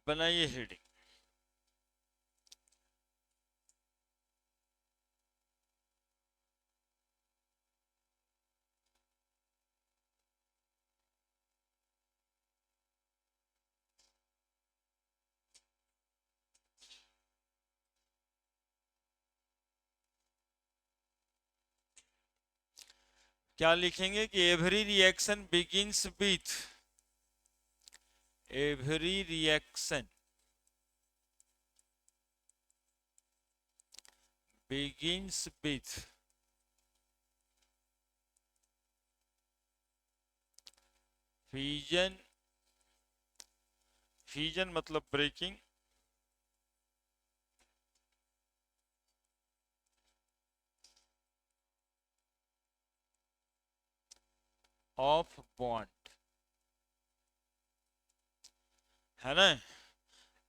बनाइए हेडिंग। क्या लिखेंगे कि every reaction begins with, every reaction begins with fission, fission मतलब ब्रेकिंग ऑफ बॉन्ड, है ना।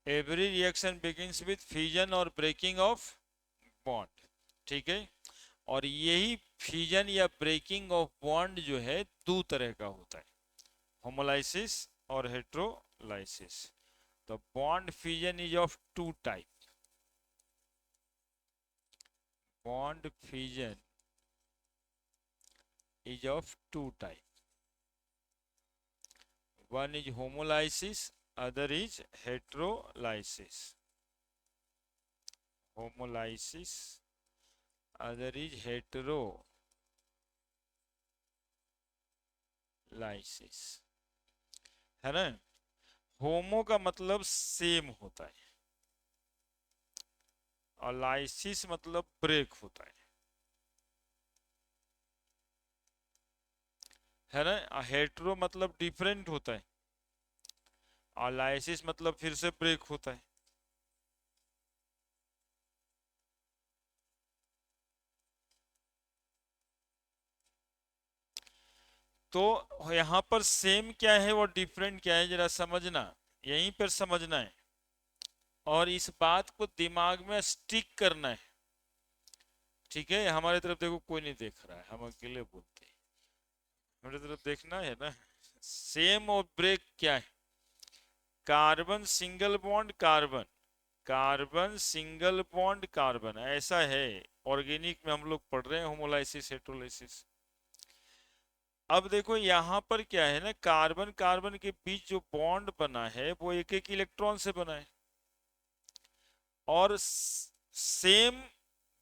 Every reaction begins with fission और ब्रेकिंग ऑफ बॉन्ड, ठीक है। और यही फिजन या ब्रेकिंग ऑफ बॉन्ड जो है दो तरह का होता है, होमोलाइसिस और हेट्रोलाइसिस। तो bond fission is of two type, bond fission is of two type, one is homolysis, other is heterolysis, homolysis, other is heterolysis, है ना। होमो का मतलब सेम होता है और लाइसिस मतलब ब्रेक होता है ना। हेट्रो मतलब डिफरेंट होता है और लाइसिस मतलब फिर से ब्रेक होता है। तो यहाँ पर सेम क्या है और डिफरेंट क्या है जरा समझना, यहीं पर समझना है और इस बात को दिमाग में स्टिक करना है, ठीक है। हमारी तरफ देखो, कोई नहीं देख रहा है, हम अकेले बोलते हैं, हमारी तरफ देखना है ना। सेम और ब्रेक क्या है, carbon single bond carbon, carbon single bond carbon, ऐसा है। ऑर्गेनिक में हम लोग पढ़ रहे हैं होमोलाइसिस हेट्रोलाइसिस। अब देखो यहाँ पर क्या है ना, कार्बन कार्बन के बीच जो बॉन्ड बना है वो एक एक इलेक्ट्रॉन से बना है और सेम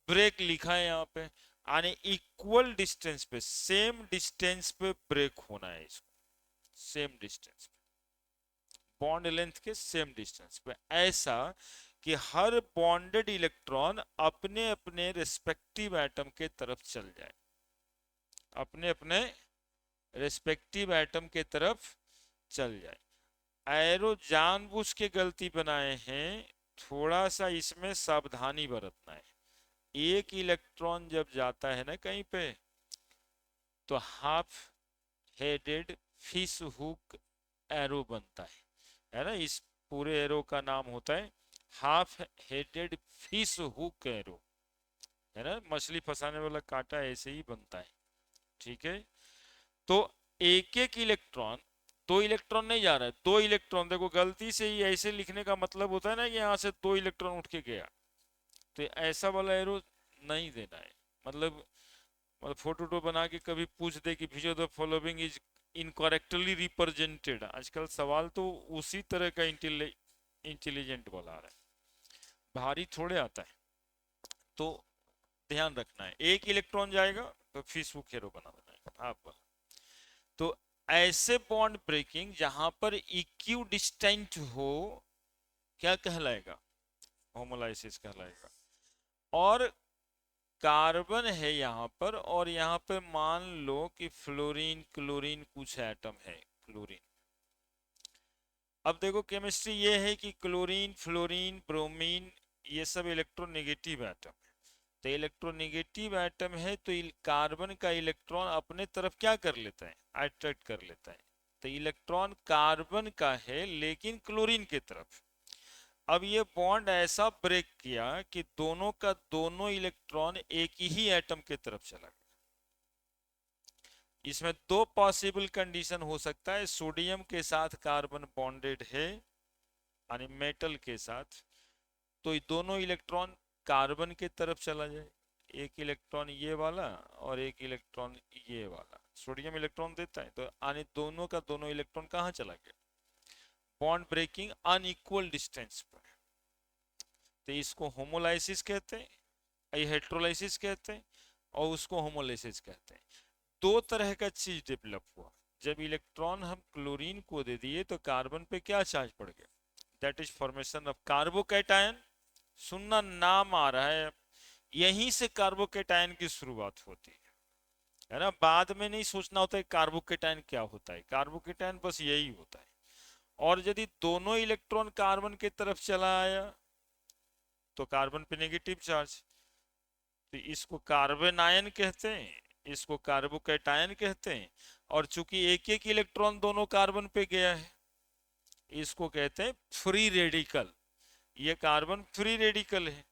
ब्रेक लिखा है यहाँ पे, यानी इक्वल डिस्टेंस पे, सेम डिस्टेंस पे ब्रेक होना है इसको, सेम डिस्टेंस पे, बॉन्ड लेंथ के सेम डिस्टेंस पे, ऐसा कि हर बॉन्डेड इलेक्ट्रॉन अपने अपने रिस्पेक्टिव एटम के तरफ चल जाए, अपने अपने रिस्पेक्टिव एटम के तरफ चल जाए। एरो जानबूझ के गलती बनाए हैं, थोड़ा सा इसमें सावधानी बरतना है। एक इलेक्ट्रॉन जब जाता है ना कहीं पे, तो half headed fish hook arrow बनता है ना। इस पूरे एरो का नाम होता है half headed fish hook arrow, है ना। मछली फंसाने वाला कांटा ऐसे ही बनता है, ठीक है। तो एक एक इलेक्ट्रॉन, दो इलेक्ट्रॉन नहीं जा रहा है, दो इलेक्ट्रॉन, देखो गलती से ही ऐसे लिखने का मतलब होता है ना कि यहाँ से दो इलेक्ट्रॉन उठ के गया, तो ऐसा वाला एरो नहीं देना है। मतलब फोटो तो बना के कभी पूछ दे कि which of the following is incorrectly represented, आजकल सवाल तो उसी तरह का इंटेलिजेंट वाला आ रहा है, भारी थोड़े आता है। तो ध्यान रखना है, एक इलेक्ट्रॉन जाएगा तो फिश हुक एरो बना देना है आप। तो ऐसे बॉन्ड ब्रेकिंग जहां पर इक्यू डिस्टेंट हो, क्या कहलाएगा, होमोलाइसिस कहलाएगा। और कार्बन है यहाँ पर और यहाँ पे मान लो कि फ्लोरीन क्लोरीन कुछ एटम है, क्लोरीन। अब देखो केमिस्ट्री ये है कि क्लोरीन फ्लोरीन ब्रोमीन ये सब इलेक्ट्रोनेगेटिव एटम है। तो इलेक्ट्रोनेगेटिव एटम है तो कार्बन का इलेक्ट्रॉन अपने तरफ क्या कर लेता है, अट्रैक्ट कर लेता है। तो इलेक्ट्रॉन कार्बन का है लेकिन क्लोरीन की तरफ। अब ये बॉन्ड ऐसा ब्रेक किया कि दोनों का दोनों इलेक्ट्रॉन एक ही एटम के तरफ चला गया। इसमें दो पॉसिबल कंडीशन हो सकता है, सोडियम के साथ कार्बन बॉन्डेड है यानी मेटल के साथ, तो ये दोनों इलेक्ट्रॉन कार्बन के तरफ चला जाए, एक इलेक्ट्रॉन ये वाला और एक इलेक्ट्रॉन ये वाला, सोडियम इलेक्ट्रॉन देता है, तो आने दोनों का दोनों इलेक्ट्रॉन कहाँ चला गया, बॉन्ड ब्रेकिंग अनइक्वल डिस्टेंस पर। तो इसको होमोलाइसिस कहते हैं, ये हेट्रोलाइसिस कहते हैं, और उसको होमोलाइसिस कहते हैं। दो तरह का चीज डेवलप हुआ। जब इलेक्ट्रॉन हम क्लोरीन को दे दिए तो कार्बन पे क्या चार्ज पड़ गया, that is formation of carbocation. सुनना नाम आ रहा है, यहीं से कार्बोकैटायन की शुरुआत होती है ना। बाद में नहीं सोचना होता है कार्बोकैटायन क्या होता है, कार्बोकैटायन बस यही होता है। और यदि दोनों इलेक्ट्रॉन कार्बन की तरफ चला आया तो कार्बन पे नेगेटिव चार्ज, तो इसको कार्बन आयन कहते हैं, इसको कार्बोकैटायन कहते हैं। और चूंकि एक एक इलेक्ट्रॉन दोनों कार्बन पे गया है, इसको कहते हैं फ्री रेडिकल। ये कार्बन फ्री रेडिकल है,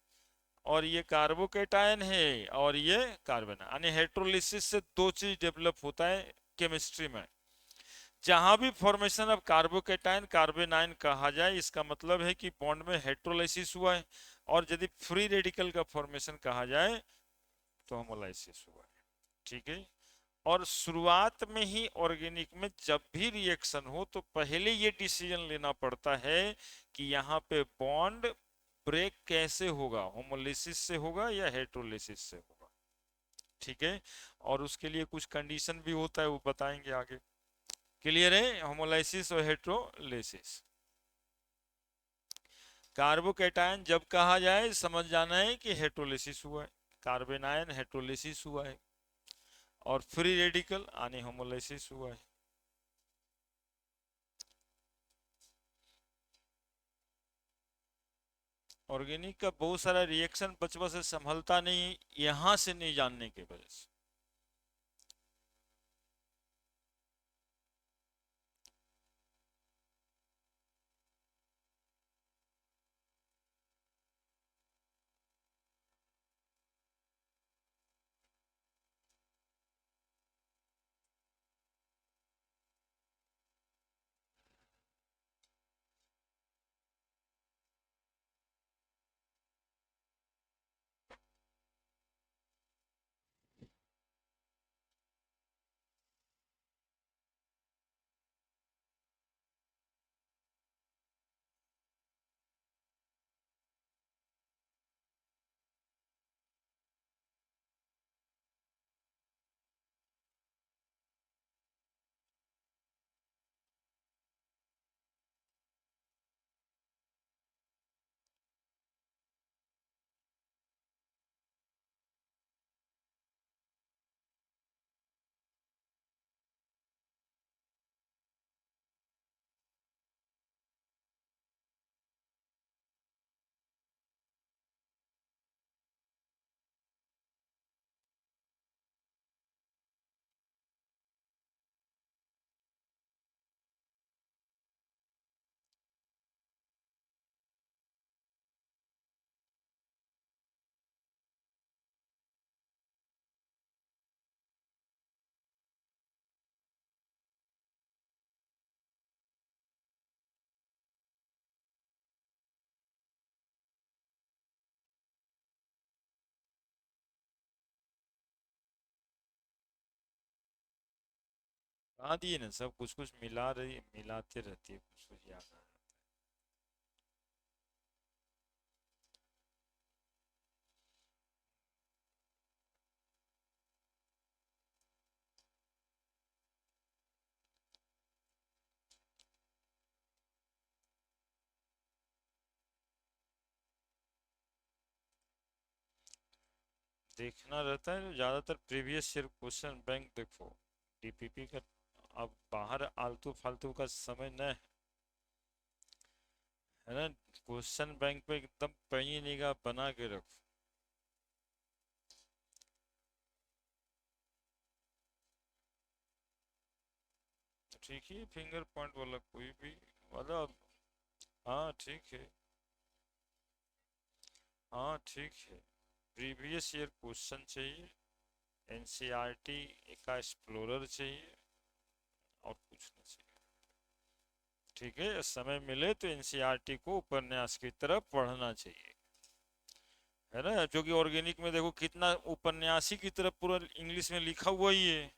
और ये कार्बोकैटायन है, और ये कार्बन। यानी हेट्रोलिसिस से दो चीज डेवलप होता है केमिस्ट्री में। जहां भी formation of carbocation carbon ion कहा जाए, इसका मतलब है कि बॉन्ड में हेट्रोलाइसिस हुआ है। और यदि फ्री रेडिकल का फॉर्मेशन कहा जाए तो होमोलाइसिस हुआ है। ठीक है। और शुरुआत में ही ऑर्गेनिक में जब भी रिएक्शन हो तो पहले ये डिसीजन लेना पड़ता है कि यहाँ पे बॉन्ड ब्रेक कैसे होगा, होमोलिसिस से होगा या हेट्रोलिसिस से होगा। ठीक है। और उसके लिए कुछ कंडीशन भी होता है, वो बताएंगे आगे। क्लियर है, होमोलाइसिस और हेट्रोलिसिस। कार्बोकैटायन जब कहा जाए समझ जाना है कि हेट्रोलिसिस हुआ है, कार्बन आयन हेट्रोलिसिस हुआ है, और फ्री रेडिकल यानी होमोलाइसिस हुआ है। ऑर्गेनिक का बहुत सारा रिएक्शन बचपन से संभलता नहीं, यहां से नहीं जानने के वजह से। हाँ दिए ना, सब कुछ कुछ मिला रही, मिलाते रहती है, कुछ कुछ याद आ जाता है। देखना रहता है, ज्यादातर प्रीवियस ईयर क्वेश्चन बैंक देखो, डीपीपी का। अब बाहर आलतू फालतू का समय न है ना, क्वेश्चन बैंक पे एकदम पैनी निगाह बना के रखो। ठीक है, फिंगर पॉइंट वाला कोई भी मतलब। हाँ ठीक है। हाँ ठीक है। प्रीवियस ईयर क्वेश्चन चाहिए, एनसीईआरटी का एक्सप्लोरर चाहिए, और कुछ नहीं चाहिए। ठीक है, समय मिले तो एनसीईआरटी को उपन्यास की तरफ पढ़ना चाहिए, है ना। जो कि ऑर्गेनिक में देखो कितना उपन्यासी की तरफ पूरा इंग्लिश में लिखा हुआ ही है,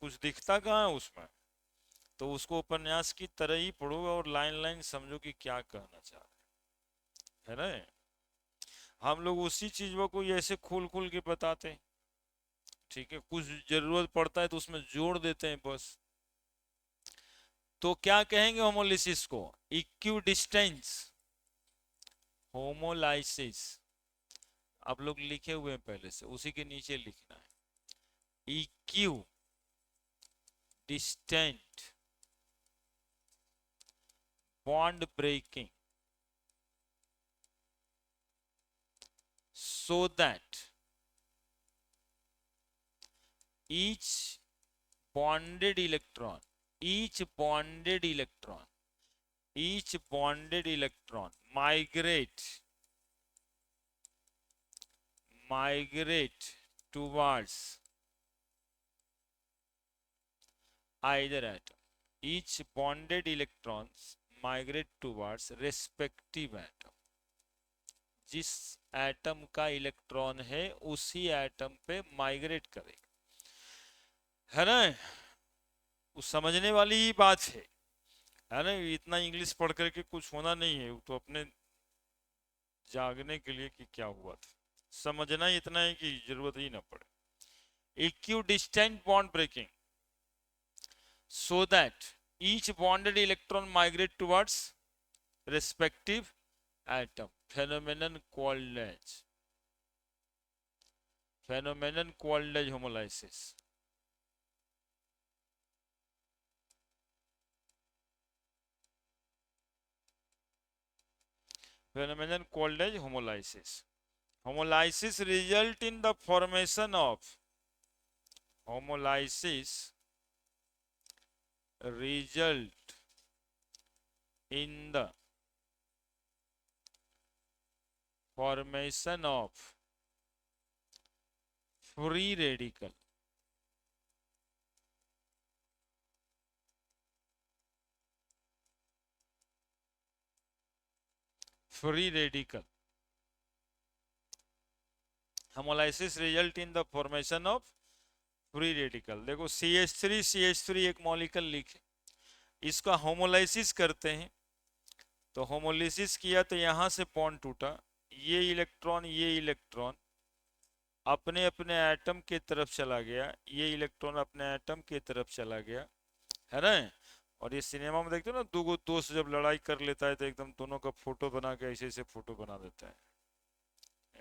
कुछ दिखता कहाँ है उसमें। तो उसको उपन्यास की तरह ही पढ़ो और लाइन लाइन समझो कि क्या कहना चाह रहे हैं, है ना। हम लोग उसी चीजों को ऐसे खोल खोल के बताते हैं, ठीक है, कुछ जरूरत पड़ता है तो उसमें जोड़ देते हैं बस। तो क्या कहेंगे होमोलिसिस को? इक्यू डिस्टेंस होमोलाइसिस। आप लोग लिखे हुए हैं पहले से, उसी के नीचे लिखना है, equidistant bond breaking so that each bonded electron each bonded electron each bonded electron migrate towards either atom. Each bonded electrons migrate towards respective atom. जिस एटम का इलेक्ट्रॉन है उसी एटम पे माइग्रेट करेगा, है ना। वो समझने वाली ही बात है ना। इतना इंग्लिश पढ़ करके कुछ होना नहीं है, तो अपने जागने के लिए कि क्या हुआ था, समझना ही इतना है कि जरूरत ही ना पड़े। Equidistant bond breaking so that each bonded electron migrate towards respective atom, phenomenon called as homolysis. Phenomenon called as homolysis. Homolysis result in the formation of homolysis result in the formation of free radical. Free radical. Homolysis result in the formation of free radical. देखो CH3 एक molecule लिखे, इसका homolysis करते हैं, तो homolysis किया तो यहां से बॉन्ड टूटा, ये इलेक्ट्रॉन अपने अपने एटम के तरफ चला गया, ये इलेक्ट्रॉन अपने एटम के तरफ चला गया, है ना। और ये सिनेमा में देखते हो ना, दो दोस्त जब लड़ाई कर लेता है तो एकदम दोनों का फोटो बना के ऐसे ऐसे फोटो बना देता है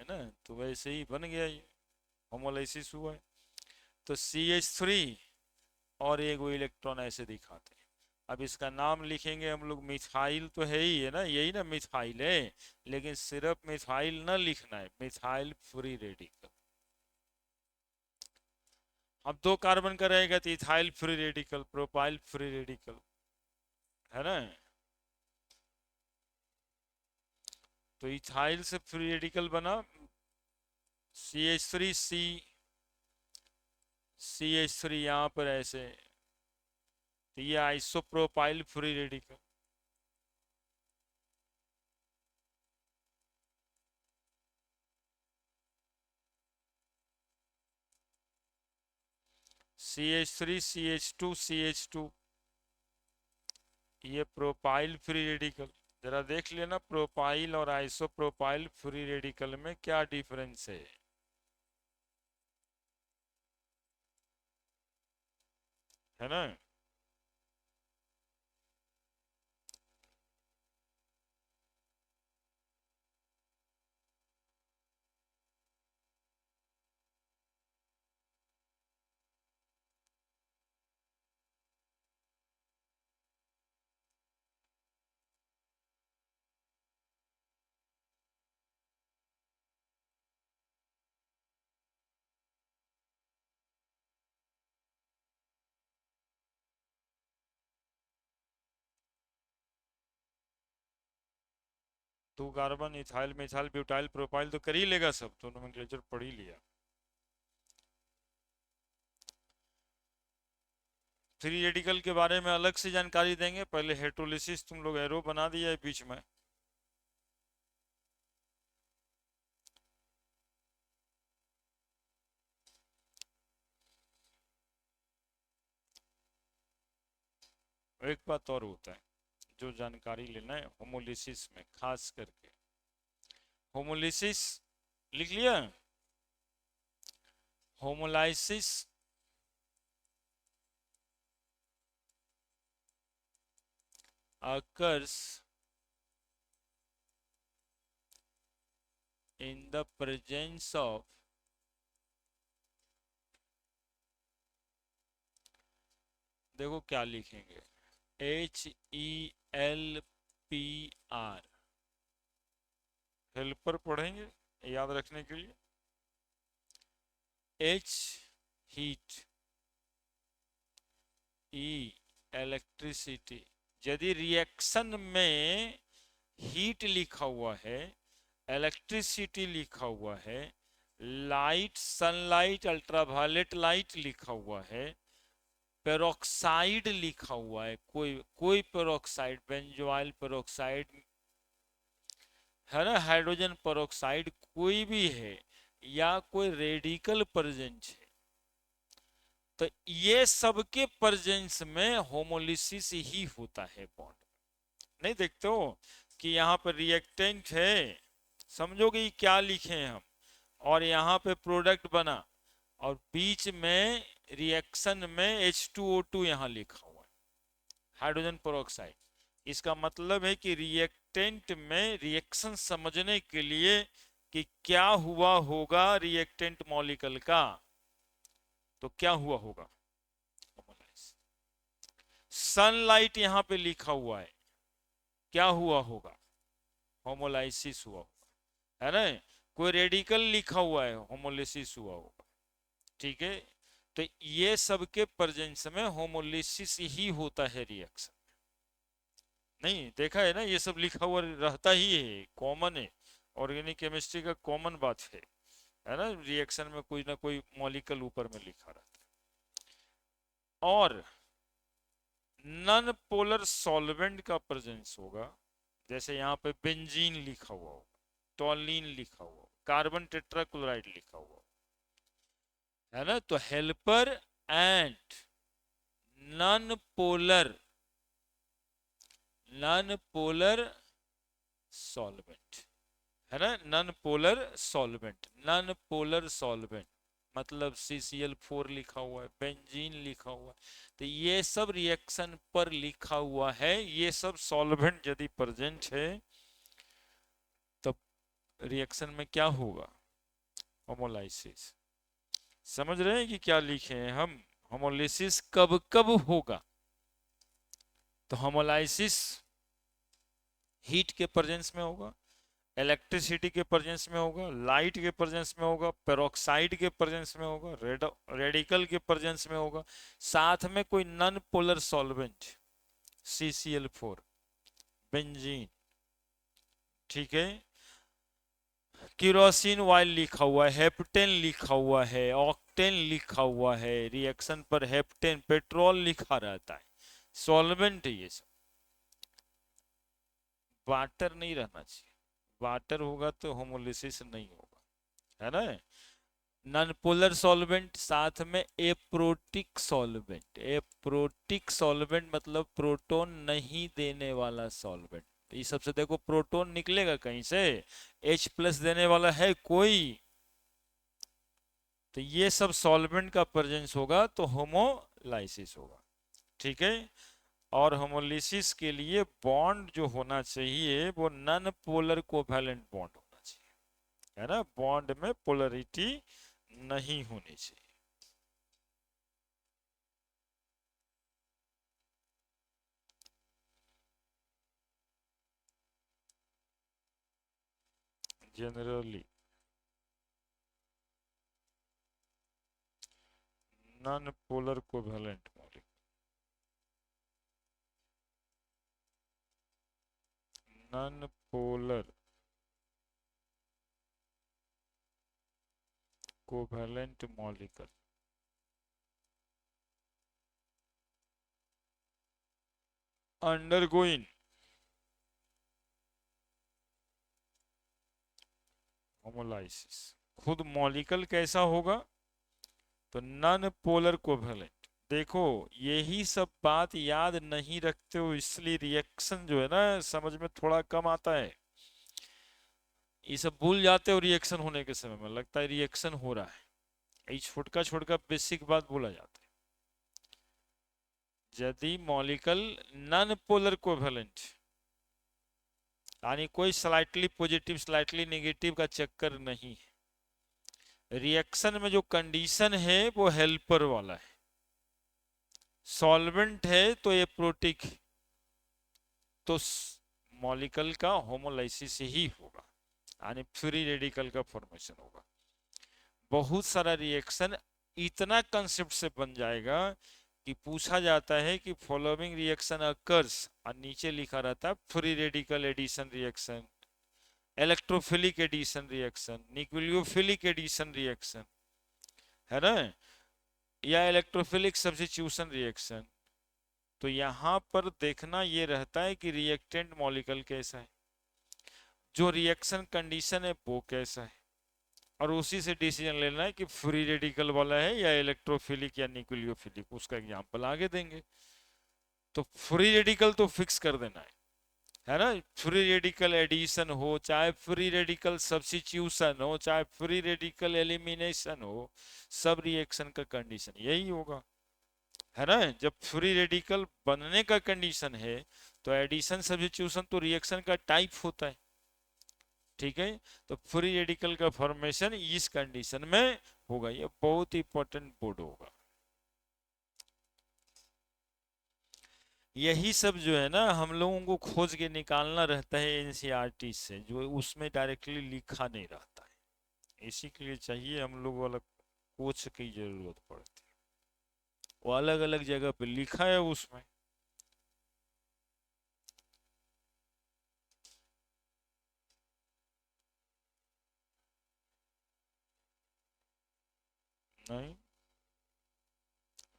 ना। तो वैसे ही बन गया, ये होमोलाइसिस हुआ है। तो CH3 और एक वो इलेक्ट्रॉन ऐसे दिखाते हैं। अब इसका नाम लिखेंगे हम लोग, मिथाइल तो है ही, है ना, यही ना मिथाइल है, लेकिन सिर्फ मिथाइल ना लिखना है, मिथाइल फ्री रेडिकल। अब 2 कार्बन का रहेगा तो ethyl free radical, propyl free radical, है ना। तो इथाइल से फ्री रेडिकल बना CH3C, CH3 यहां पर ऐसे, तो ये isopropyl free radical. CH3 CH2 CH2, ये प्रोपाइल फ्री रेडिकल। जरा देख लेना प्रोपाइल और आइसोप्रोपाइल फ्री रेडिकल में क्या डिफरेंस है ना। तो carbon ethyl methyl butyl propyl तो कर ही लेगा सब, तो नोमेनक्लेचर पढ़ ही लिया। फ्री रेडिकल के बारे में अलग से जानकारी देंगे, पहले हेट्रोलिसिस तुम लोग एरो बना दिया है बीच में। एक बात और होता है जो जानकारी लेना है होमोलिसिस में, खास करके होमोलिसिस लिख लिया। Homolysis occurs in the presence of देखो क्या लिखेंगे, HELPR, हेल्पर पढ़ेंगे याद रखने के लिए। H heat, E electricity. यदि रिएक्शन में हीट लिखा हुआ है, इलेक्ट्रिसिटी लिखा हुआ है, लाइट सनलाइट अल्ट्रावायलेट लाइट लिखा हुआ है, पेरोक्साइड लिखा हुआ है, कोई कोई पेरोक्साइड, बेंजोइल पेरोक्साइड है ना, हाइड्रोजन पेरोक्साइड कोई भी है, या कोई रेडिकल प्रेजेंट है, तो ये सबके प्रेजेंस में होमोलिसिस ही होता है बॉन्ड। नहीं देखते हो कि यहाँ पर रिएक्टेंट है, समझोगे कि क्या लिखे हैं हम, और यहाँ पे प्रोडक्ट बना, और बीच में रिएक्शन में H2O2 यहाँ लिखा हुआ है, हाइड्रोजन पेरोक्साइड। इसका मतलब है कि रिएक्टेंट में रिएक्शन समझने के लिए कि क्या हुआ होगा रिएक्टेंट मॉलिक्यूल का, तो क्या हुआ होगा, सनलाइट यहां पे लिखा हुआ है, क्या हुआ होगा, होमोलाइसिस हुआ होगा, है ना। कोई रेडिकल लिखा हुआ है, होमोलिसिस हुआ होगा, ठीक है। तो ये सबके प्रेजेंस में होमोलिसिस ही होता है रिएक्शन। नहीं देखा है ना, ये सब लिखा हुआ रहता ही है, कॉमन है, ऑर्गेनिक केमिस्ट्री का कॉमन बात है ना, रिएक्शन में कोई ना कोई मॉलिक्यूल ऊपर में लिखा रहता है। और नॉन पोलर सॉल्वेंट का प्रेजेंस होगा, जैसे यहाँ पे बेंजीन लिखा हुआ होगा, टॉलिन लिखा हुआ होगा, कार्बन टेट्राक्लोराइड लिखा हुआ है ना, तो helper and non polar, non polar solvent, है ना, non polar solvent, non polar solvent मतलब CCl4 लिखा हुआ है, बेंजीन लिखा हुआ है, तो ये सब रिएक्शन पर लिखा हुआ है, ये सब सॉल्वेंट यदि प्रेजेंट है तब रिएक्शन में क्या होगा, होमोलाइसिस। समझ रहे हैं कि क्या लिखे हैं हम, होमोलाइसिस कब कब होगा, तो होमोलाइसिस हीट के प्रेजेंस में होगा, इलेक्ट्रिसिटी के प्रेजेंस में होगा, लाइट के प्रेजेंस में होगा, पेरोक्साइड के प्रेजेंस में होगा, रेडिकल के प्रेजेंस में होगा, साथ में कोई non polar solvent CCl4, benzene, ठीक है, केरोसिन ऑयल लिखा हुआ है, हेप्टेन लिखा हुआ है, ऑक्टेन लिखा हुआ है, रिएक्शन पर हेप्टेन पेट्रोल लिखा रहता है, सॉल्वेंट है ये सब। वाटर नहीं रहना चाहिए, वाटर होगा तो होमोलिसिस नहीं होगा, है ना। नॉन पोलर सॉल्वेंट साथ में एप्रोटिक सॉल्वेंट, एप्रोटिक सॉल्वेंट मतलब प्रोटॉन नहीं देने वाला सॉल्वेंट, ये सबसे देखो प्रोटॉन निकलेगा कहीं से, H+ देने वाला है कोई, तो ये सब सॉल्वेंट का प्रेजेंस होगा तो होमोलाइसिस होगा, ठीक है। और होमोलिसिस के लिए बॉन्ड जो होना चाहिए वो नॉन पोलर कोवैलेंट बॉन्ड होना चाहिए, है ना, बॉन्ड में पोलरिटी नहीं होनी चाहिए। Generally non polar covalent molecule, non polar covalent molecule undergoing homolysis. खुद मॉलिक्यूल कैसा होगा? तो नॉन पोलर कोवेलेंट। देखो यही सब बात याद नहीं रखते हो, इसलिए रिएक्शन जो है ना समझ में थोड़ा कम आता है। ये सब भूल जाते हो रिएक्शन होने के समय में, लगता है रिएक्शन हो रहा है, ये छोटका छोटका बेसिक बात भूला जाता है। यदि मॉलिक्यूल नॉन पोलर कोवेलेंट, यानी कोई स्लाइटली पॉजिटिव स्लाइटली नेगेटिव का चक्कर नहीं है, रिएक्शन में जो कंडीशन है वो हेल्पर वाला है। सॉल्वेंट है तो ये प्रोटिक, तो मॉलिक्यूल का होमोलाइसिस ही होगा, यानी फ्री रेडिकल का फॉर्मेशन होगा। बहुत सारा रिएक्शन इतना कंसेप्ट से बन जाएगा कि पूछा जाता है कि फॉलोइंग रिएक्शन अकर्स, और नीचे लिखा रहता है free radical addition reaction, electrophilic addition reaction, nucleophilic addition reaction, है ना, या इलेक्ट्रोफिलिक सब्स्टिट्यूशन रिएक्शन। तो यहां पर देखना ये रहता है कि रिएक्टेंट मॉलिक्यूल कैसा है, जो रिएक्शन कंडीशन है वो कैसा है, और उसी से डिसीजन लेना है कि फ्री रेडिकल वाला है या इलेक्ट्रोफिलिक या न्यूक्लियोफिलिक। उसका एग्जांपल आगे देंगे। तो फ्री रेडिकल तो फिक्स कर देना है ना। फ्री रेडिकल एडिशन हो, चाहे फ्री रेडिकल सब्स्टिट्यूशन हो, चाहे फ्री रेडिकल एलिमिनेशन हो, सब रिएक्शन का कंडीशन यही होगा, है ना। जब फ्री रेडिकल बनने का कंडीशन है तो एडिशन सब्स्टिट्यूशन तो रिएक्शन का टाइप होता है, ठीक है। तो फ्री रेडिकल का फॉर्मेशन इस कंडीशन में होगा। ये बहुत इंपॉर्टेंट बोर्ड होगा। यही सब जो है ना हम लोगों को खोज के निकालना रहता है एनसीईआरटी से, जो उसमें डायरेक्टली लिखा नहीं रहता है। इसी के लिए चाहिए हम लोग वाला कोच की जरूरत पड़ती है, वो अलग अलग जगह पे लिखा है उसमें। नहीं,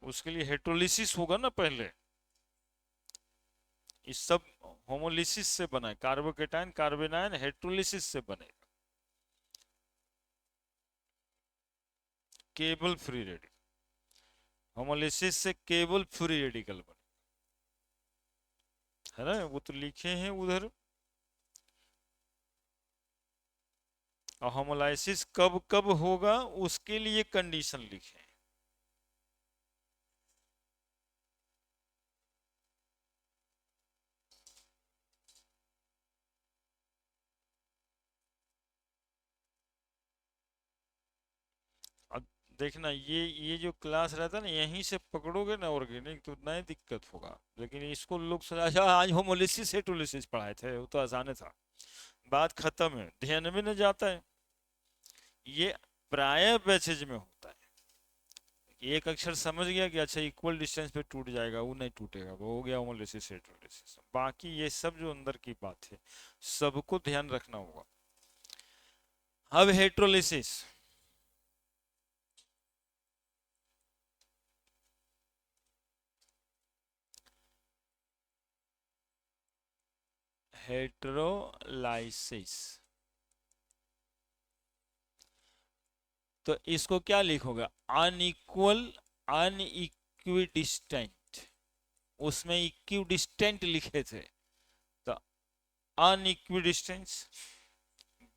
उसके लिए हेट्रोलिसिस होगा ना पहले। इस सब होमोलिसिस से बना है, कार्बोकेटाइन कार्बेनाइन हेट्रोलिसिस से बनेगा। केवल फ्री रेडिकल, होमोलिसिस से केवल फ्री रेडिकल बने, है ना, वो तो लिखे हैं उधर। और होमोलाइसिस कब कब होगा उसके लिए कंडीशन लिखे हैं। अब देखना ये जो क्लास रहता है ना, यहीं से पकड़ोगे ना ऑर्गेनिक तो नई दिक्कत होगा। लेकिन इसको लोग सोचा अच्छा आज होमोलिसिस हेट्रोलिसिस पढ़ाए थे, वो तो आसान था, बात खत्म है, ध्यान में नहीं जाता है। ये प्राय बैचेज में होता है। एक अक्षर समझ गया कि अच्छा इक्वल डिस्टेंस पे टूट जाएगा, वो नहीं टूटेगा, वो हो गया होमोलिसिस हेट्रोलिसिस। बाकी ये सब जो अंदर की बात है सबको ध्यान रखना होगा। अब हेट्रोलिसिस, हेट्रोलाइसिस, तो इसको क्या लिखोगे? अनइक्वल अनइक्विडिस्टेंट, उसमें इक्विडिस्टेंट लिखे थे, तो अनइक्विडिस्टेंस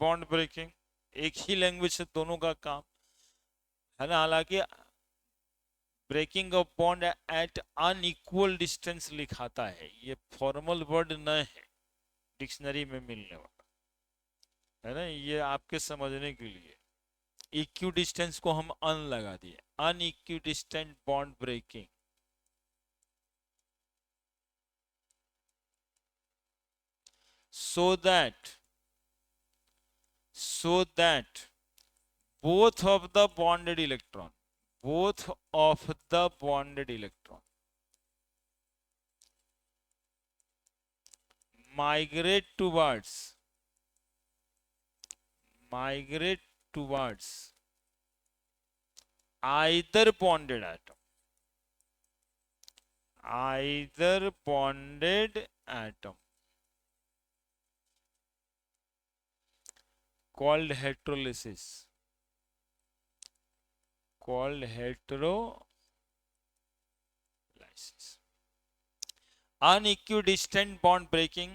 बॉन्ड ब्रेकिंग, एक ही लैंग्वेज से दोनों का काम, है ना। हालांकि breaking of bond at unequal distance लिखाता है, ये फॉर्मल वर्ड न है डिक्शनरी में मिलने वाला, है ना, ये आपके समझने के लिए। इक्यू डिस्टेंस को हम अन लगा दिए, unequidistant bond breaking. so that so that both of the bonded electron, both of the bonded electron migrate towards migrate towards either bonded atom, either bonded atom called heterolysis, called heterolysis. Unequidistant bond breaking,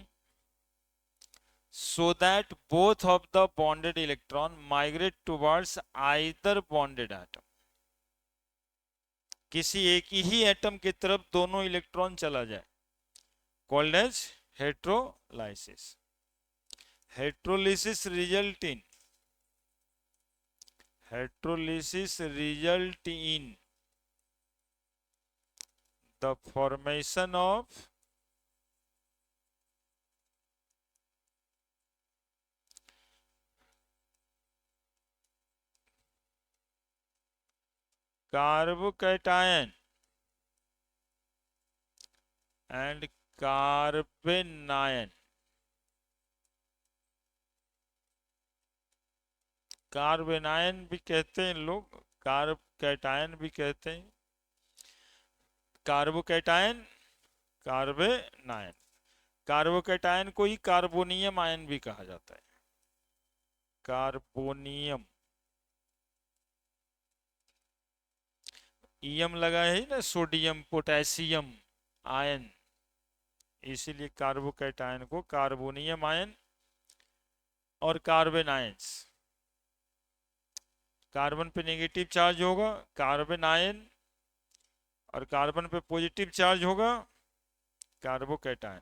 so that both of the bonded electron migrate towards either bonded atom. किसी एक ही atom की तरफ दोनों electron चला जाए, called as heterolysis. Heterolysis result in the formation of carbocation and carbanion. Carbanion भी कहते हैं लोग, कार्बकैटायन भी कहते हैं. कार्बोकैटायन, कार्बेनायन. कार्बोकैटायन को ही कार्बोनियम आयन भी कहा जाता है. कार्बोनियम, ईयम लगा है ना, सोडियम पोटेशियम आयन, इसीलिए कार्बोकैटायन को कार्बोनियम आयन. और कार्बेनायंस, कार्बन पे नेगेटिव चार्ज होगा कार्बन आयन, और कार्बन पे पॉजिटिव चार्ज होगा कार्बोकैटायन.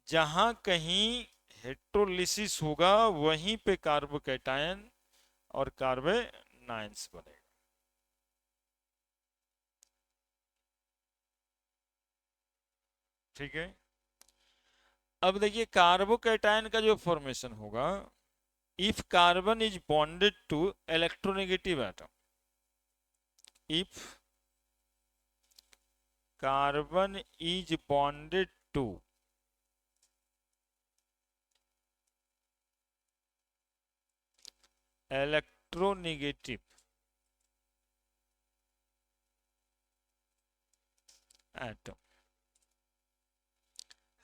जहां कहीं हेट्रोलिसिस होगा वहीं पे कार्बोकैटायन और कार्बेनायंस बनेगा. ठीक है. अब देखिए कार्बोकैटायन का जो फॉर्मेशन होगा, if carbon is bonded to electronegative atom, if carbon is bonded to electronegative atom,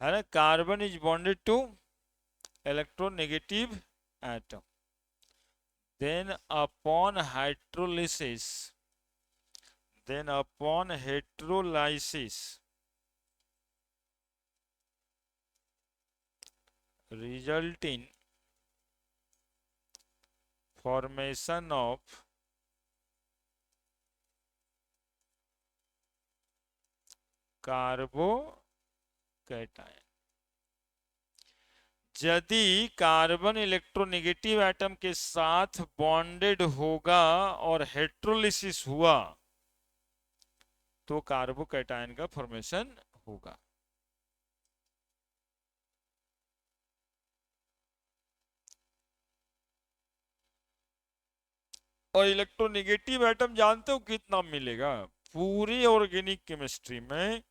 है ना, carbon is bonded to electronegative atom, then upon hydrolysis, then upon hydrolysis result in formation of carbocation. यदि carbon electronegative atom के साथ bonded होगा और हेट्रोलिसिस हुआ तो carbocation का फॉर्मेशन होगा. और इलेक्ट्रोनेगेटिव एटम जानते हो कितना मिलेगा? पूरी ऑर्गेनिक केमिस्ट्री में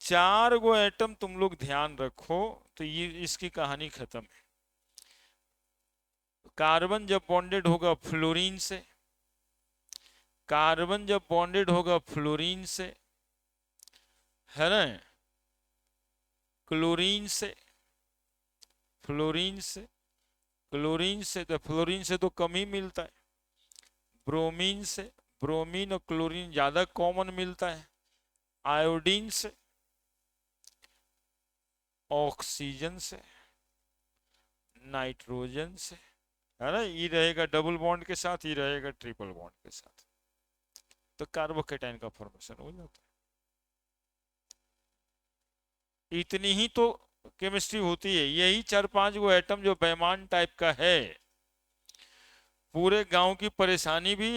4 गो एटम तुम लोग ध्यान रखो तो ये इसकी कहानी खत्म है. कार्बन जब बॉन्डेड होगा फ्लोरीन से, कार्बन जब बॉन्डेड होगा फ्लोरीन से, है ना, क्लोरीन से, फ्लोरीन से, क्लोरीन से, तो फ्लोरीन से तो कम ही मिलता है. ब्रोमीन से, ब्रोमीन और क्लोरीन ज्यादा कॉमन मिलता है. आयोडीन से, ऑक्सीजन से, नाइट्रोजन से, है ना, ये रहेगा डबल बॉन्ड के साथ, ये रहेगा ट्रिपल बॉन्ड के साथ, तो कार्बोकैटायन का फॉर्मेशन हो जाता है. इतनी ही तो केमिस्ट्री होती है. यही 4-5 गो एटम जो बेईमान टाइप का है, पूरे गांव की परेशानी भी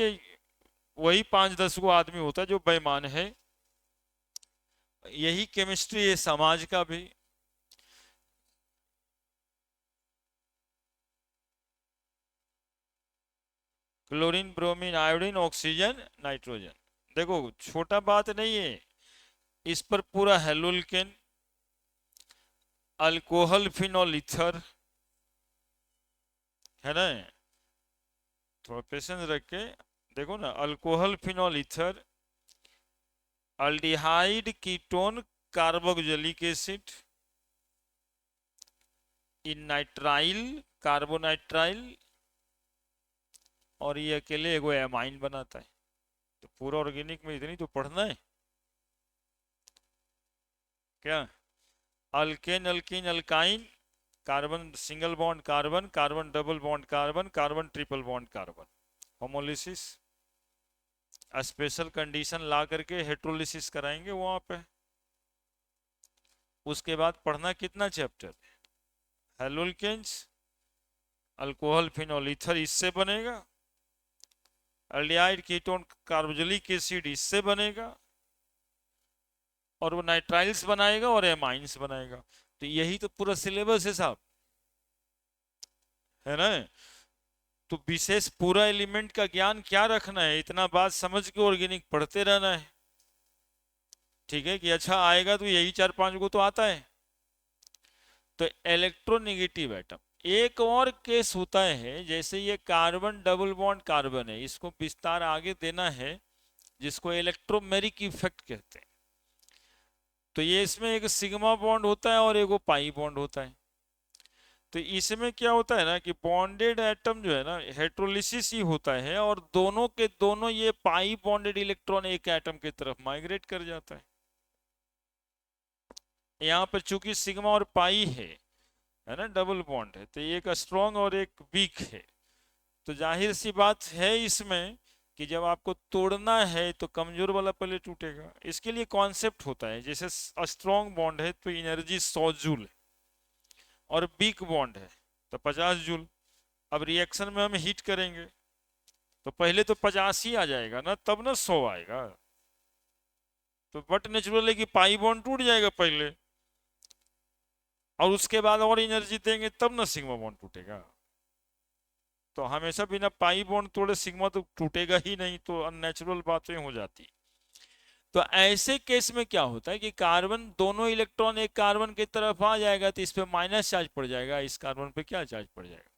वही 5-10 गो आदमी होता है जो बेईमान है. यही केमिस्ट्री है समाज का भी. Chlorine, bromine, iodine, oxygen, nitrogen. देखो छोटा बात नहीं है, इस पर पूरा हेलोल्केन, अल्कोहल, फिनॉल, ईथर, है ना. थोड़ा पेशेंस रख के देखो ना, alcohol, phenol, ether, aldehyde ketone carboxylic acid, इन नाइट्राइल कार्बोनाइट्राइल, और ये अकेले एगो एमाइन बनाता है। तो पूरा ऑर्गेनिक में इतनी तो पढ़ना है क्या। Alkane alkene alkyne, carbon single bond carbon, carbon double bond carbon, carbon triple bond carbon, homolysis, special condition ला करके हेट्रोलिसिस कराएंगे वहां पे। उसके बाद पढ़ना कितना chapter, haloalkanes, alcohol phenol ether इससे बनेगा, एल्डिहाइड कीटोन कार्बोक्सिलिक एसिड इससे बनेगा, और वो नाइट्राइल्स बनाएगा और एमाइंस बनाएगा। तो यही तो पूरा सिलेबस है साहब, है ना। तो विशेष पूरा एलिमेंट का ज्ञान क्या रखना है, इतना बात समझ के ऑर्गेनिक पढ़ते रहना है। ठीक है कि अच्छा आएगा तो यही 4-5 को तो आता है। तो इलेक्ट्रोनेगेटिव एटम, एक और केस होता है, जैसे ये कार्बन डबल बॉन्ड कार्बन है, इसको विस्तार आगे देना है, जिसको इलेक्ट्रोमेरिक इफेक्ट कहते हैं। तो ये इसमें एक सिग्मा बॉन्ड होता है और एक पाई बॉन्ड होता है। तो इसमें क्या होता है ना कि बॉन्डेड एटम जो है ना हेट्रोलिसिस ही होता है, और दोनों के दोनों ये पाई बॉन्डेड इलेक्ट्रॉन एक एटम की तरफ माइग्रेट कर जाता है। यहाँ पर चूंकि सिग्मा और पाई है ना, डबल बॉन्ड है, तो एक स्ट्रॉन्ग और एक वीक है। तो जाहिर सी बात है इसमें कि जब आपको तोड़ना है तो कमजोर वाला पहले टूटेगा। इसके लिए कॉन्सेप्ट होता है, जैसे स्ट्रॉन्ग बॉन्ड है तो एनर्जी 100 जूल है, और वीक बॉन्ड है तो 50 जूल। अब रिएक्शन में हम हीट करेंगे तो पहले तो 50 ही आ जाएगा ना, तब ना 100 आएगा। तो बट नेचुरल है कि पाई बॉन्ड टूट जाएगा पहले, और उसके बाद और एनर्जी देंगे तब ना सिग्मा बॉन्ड टूटेगा। तो हमेशा बिना पाई बॉन्ड तोड़े सिग्मा तो टूटेगा ही नहीं, तो अननेचुरल बातें हो जाती। तो ऐसे केस में क्या होता है कि कार्बन दोनों इलेक्ट्रॉन एक कार्बन की तरफ आ जाएगा तो इस पे माइनस चार्ज पड़ जाएगा, इस कार्बन पे क्या चार्ज पड़ जाएगा,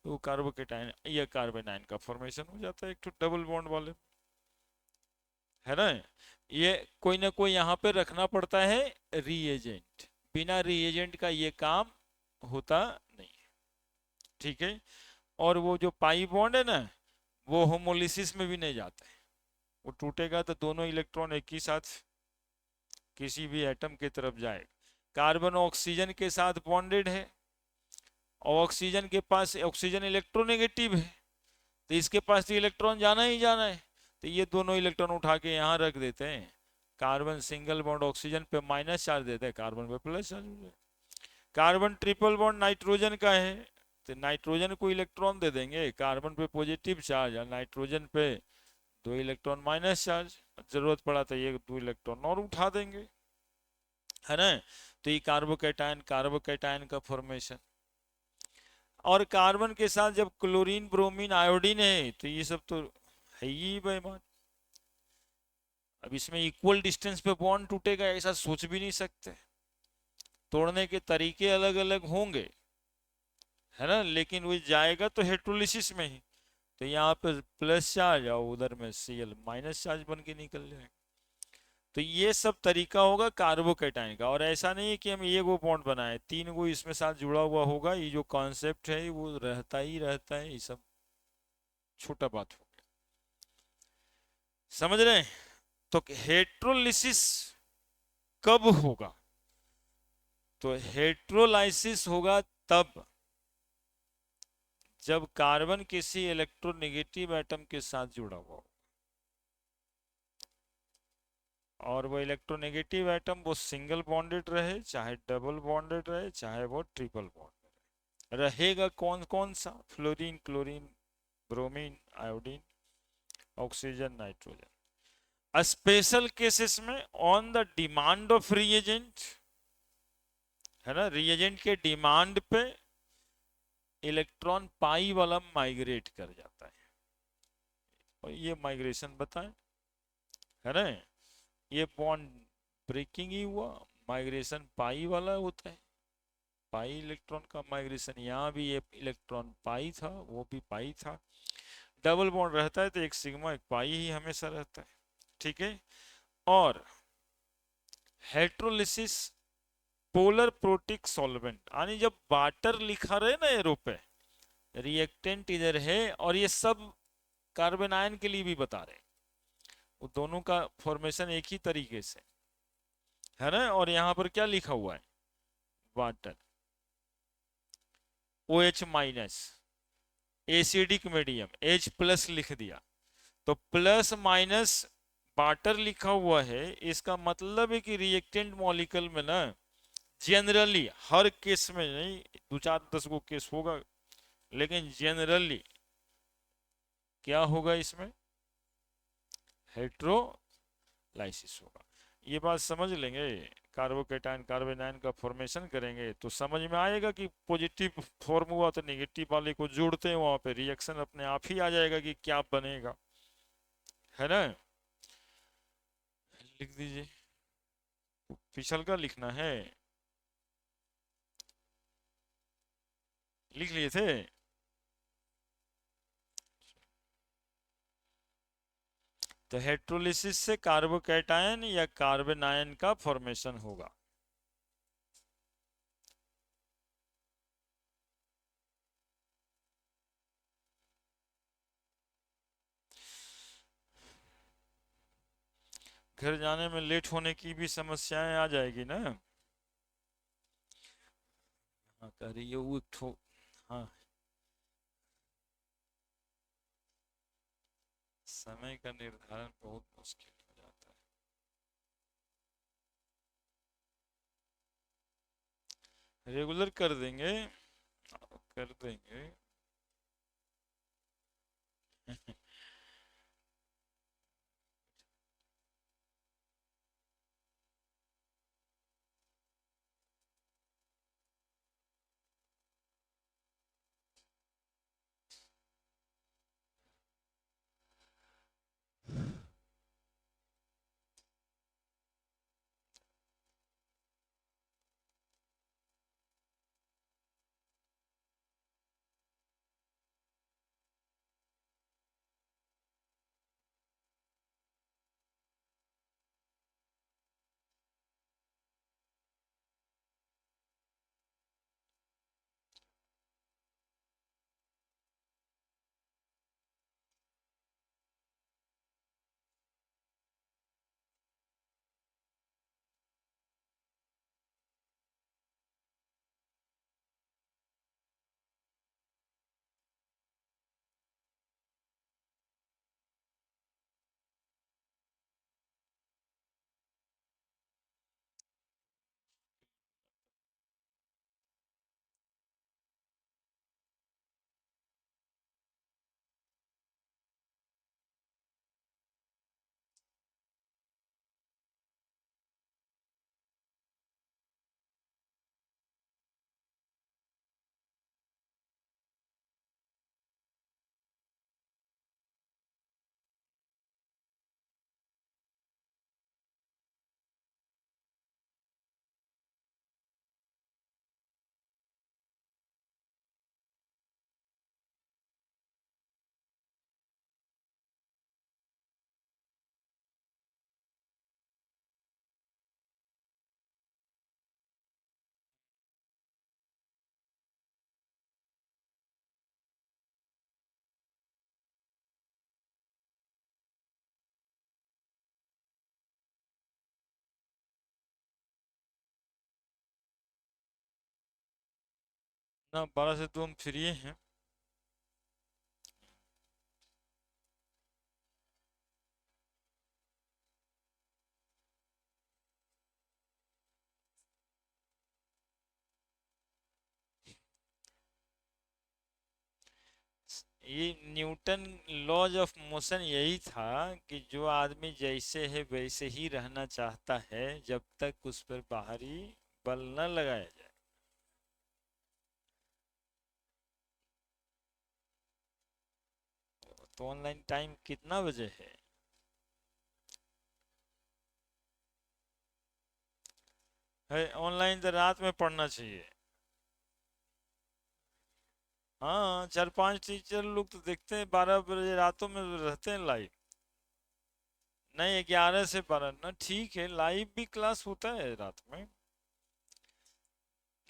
तो कार्बोकेटाइन या कार्बेनाइन का फॉर्मेशन हो जाता है एक तो डबल बॉन्ड वाले, है ना। ये कोई ना कोई यहाँ पे रखना पड़ता है रिएजेंट, बिना रिएजेंट का ये काम होता नहीं है। ठीक है। और वो जो पाई बॉन्ड है ना, वो होमोलिसिस में भी नहीं जाता है, वो टूटेगा तो दोनों इलेक्ट्रॉन एक ही साथ किसी भी एटम की तरफ जाएगा। कार्बन ऑक्सीजन के साथ बॉन्डेड है, और ऑक्सीजन के पास ऑक्सीजन इलेक्ट्रोनेगेटिव है, तो इसके पास तो इलेक्ट्रॉन जाना ही जाना है, तो ये दोनों इलेक्ट्रॉन उठा के यहाँ रख देते हैं। कार्बन सिंगल बॉन्ड ऑक्सीजन पे माइनस चार्ज देते हैं, कार्बन पे प्लस चार्ज हो जाए। कार्बन ट्रिपल बॉन्ड नाइट्रोजन का है, तो नाइट्रोजन को इलेक्ट्रॉन दे देंगे, कार्बन पे पॉजिटिव चार्ज और नाइट्रोजन पे 2 इलेक्ट्रॉन माइनस चार्ज, जरूरत पड़ा तो ये 2 इलेक्ट्रॉन और उठा देंगे, है ना। तो ये कार्बोकेटायन का फॉर्मेशन। और कार्बन के साथ जब क्लोरीन ब्रोमीन आयोडीन है तो ये सब तो है ही बेईमान। अब इसमें इक्वल डिस्टेंस पे बॉन्ड टूटेगा ऐसा सोच भी नहीं सकते, तोड़ने के तरीके अलग अलग होंगे, है ना, लेकिन वो जाएगा तो हेट्रोलिसिस में ही। तो यहाँ पे प्लस चार्ज और उधर में Cl माइनस चार्ज बन के निकल जाएगा। तो ये सब तरीका होगा कार्बोकेटाइन का, और ऐसा नहीं है कि हम ये वो बॉन्ड बनाए, 3 गो इसमें साथ जुड़ा हुआ होगा, ये जो कॉन्सेप्ट है वो रहता ही रहता है, ये सब छोटा बात हो गया, समझ रहे हैं। तो हेट्रोलिसिस कब होगा, तो हेट्रोलाइसिस होगा तब जब कार्बन किसी इलेक्ट्रोनेगेटिव एटम के साथ जुड़ा हुआ हो, और वो इलेक्ट्रोनेगेटिव एटम वो सिंगल बॉन्डेड रहे चाहे डबल बॉन्डेड रहे चाहे वो ट्रिपल बॉन्डेड रहेगा। कौन कौन सा, fluorine chlorine bromine iodine oxygen nitrogen. Special cases में on the demand of reagent, है ना, रिएजेंट के डिमांड पे इलेक्ट्रॉन पाई वाला माइग्रेट कर जाता है, और ये माइग्रेशन बताएं, है ना। ये बॉन्ड ब्रेकिंग ही हुआ, माइग्रेशन पाई वाला होता है, पाई इलेक्ट्रॉन का माइग्रेशन। यहाँ भी ये इलेक्ट्रॉन पाई था, वो भी पाई था। डबल बॉन्ड रहता है तो एक सिग्मा एक पाई ही हमेशा रहता है, ठीक है। और हाइड्रोलिसिस पोलर प्रोटिक सॉल्वेंट, यानी जब वाटर लिखा रहे ना एरो पे, रिएक्टेंट इधर है, और ये सब कार्बन आयन के लिए भी बता रहे हैं, वो दोनों का फॉर्मेशन एक ही तरीके से है ना। और यहाँ पर क्या लिखा हुआ है, water, OH minus, acidic medium, H plus लिख दिया, तो प्लस माइनस वाटर लिखा हुआ है, इसका मतलब है कि रिएक्टेंट मॉलिक्यूल में ना जनरली, हर केस में नहीं, दो चार दस को केस होगा, लेकिन जनरली क्या होगा, इसमें हाइड्रोलाइसिस होगा। ये बात समझ लेंगे, कार्बोकेटायन कार्बन आयन का फॉर्मेशन करेंगे तो समझ में आएगा कि पॉजिटिव फॉर्म हुआ तो नेगेटिव वाले को जोड़ते हैं, वहां पे रिएक्शन अपने आप ही आ जाएगा कि क्या बनेगा, है ना। लिख दीजिए, पिछल का लिखना है, लिख लिए थे। तो हाइड्रोलिसिस से कार्बोकेटायन या कार्बन आयन का फॉर्मेशन होगा। घर जाने में लेट होने की भी समस्याएं आ जाएगी ना। हाँ कह रही है वो एक ठो, हाँ, समय का निर्धारण बहुत मुश्किल हो जाता है, रेगुलर कर देंगे, कर देंगे। ना 12 से 2 हम फ्री हैं। ये न्यूटन लॉज ऑफ मोशन यही था कि जो आदमी जैसे है वैसे ही रहना चाहता है, जब तक उस पर बाहरी बल न लगाया जाए। तो ऑनलाइन टाइम कितना बजे है ऑनलाइन तो रात में पढ़ना चाहिए। हाँ, 4-5 टीचर लोग तो देखते हैं 12 बजे रातों में रहते हैं लाइव। नहीं, 11 से 12 ना, ठीक है, लाइव भी क्लास होता है रात में।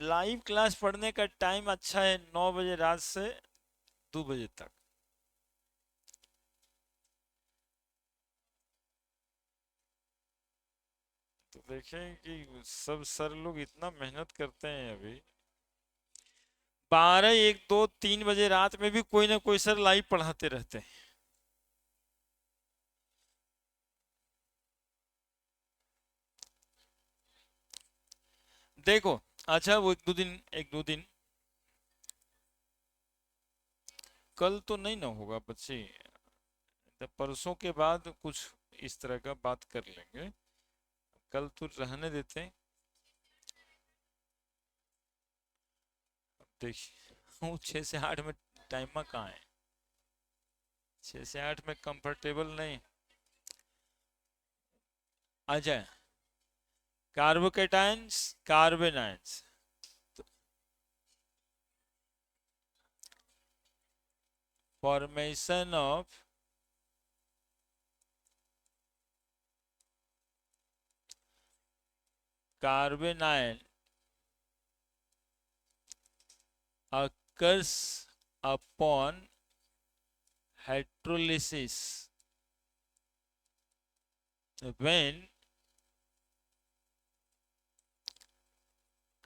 लाइव क्लास पढ़ने का टाइम अच्छा है, 9 बजे रात से 2 बजे तक। तो देखें कि सब सर लोग इतना मेहनत करते हैं अभी। 12, 1, 2, 3 बजे रात में भी कोई ना कोई सर लाइव पढ़ाते रहते हैं। देखो, अच्छा वो एक दो दिन कल तो नहीं ना होगा बच्चे, तो परसों के बाद कुछ इस तरह का बात कर लेंगे। कल तो रहने देते हैं। देखिए, वो 6 से 8 में टाइम कहाँ है, 6 से 8 में कंफर्टेबल नहीं। अच्छा, carbocations, carbanions, formation of carbanion occurs upon hydrolysis when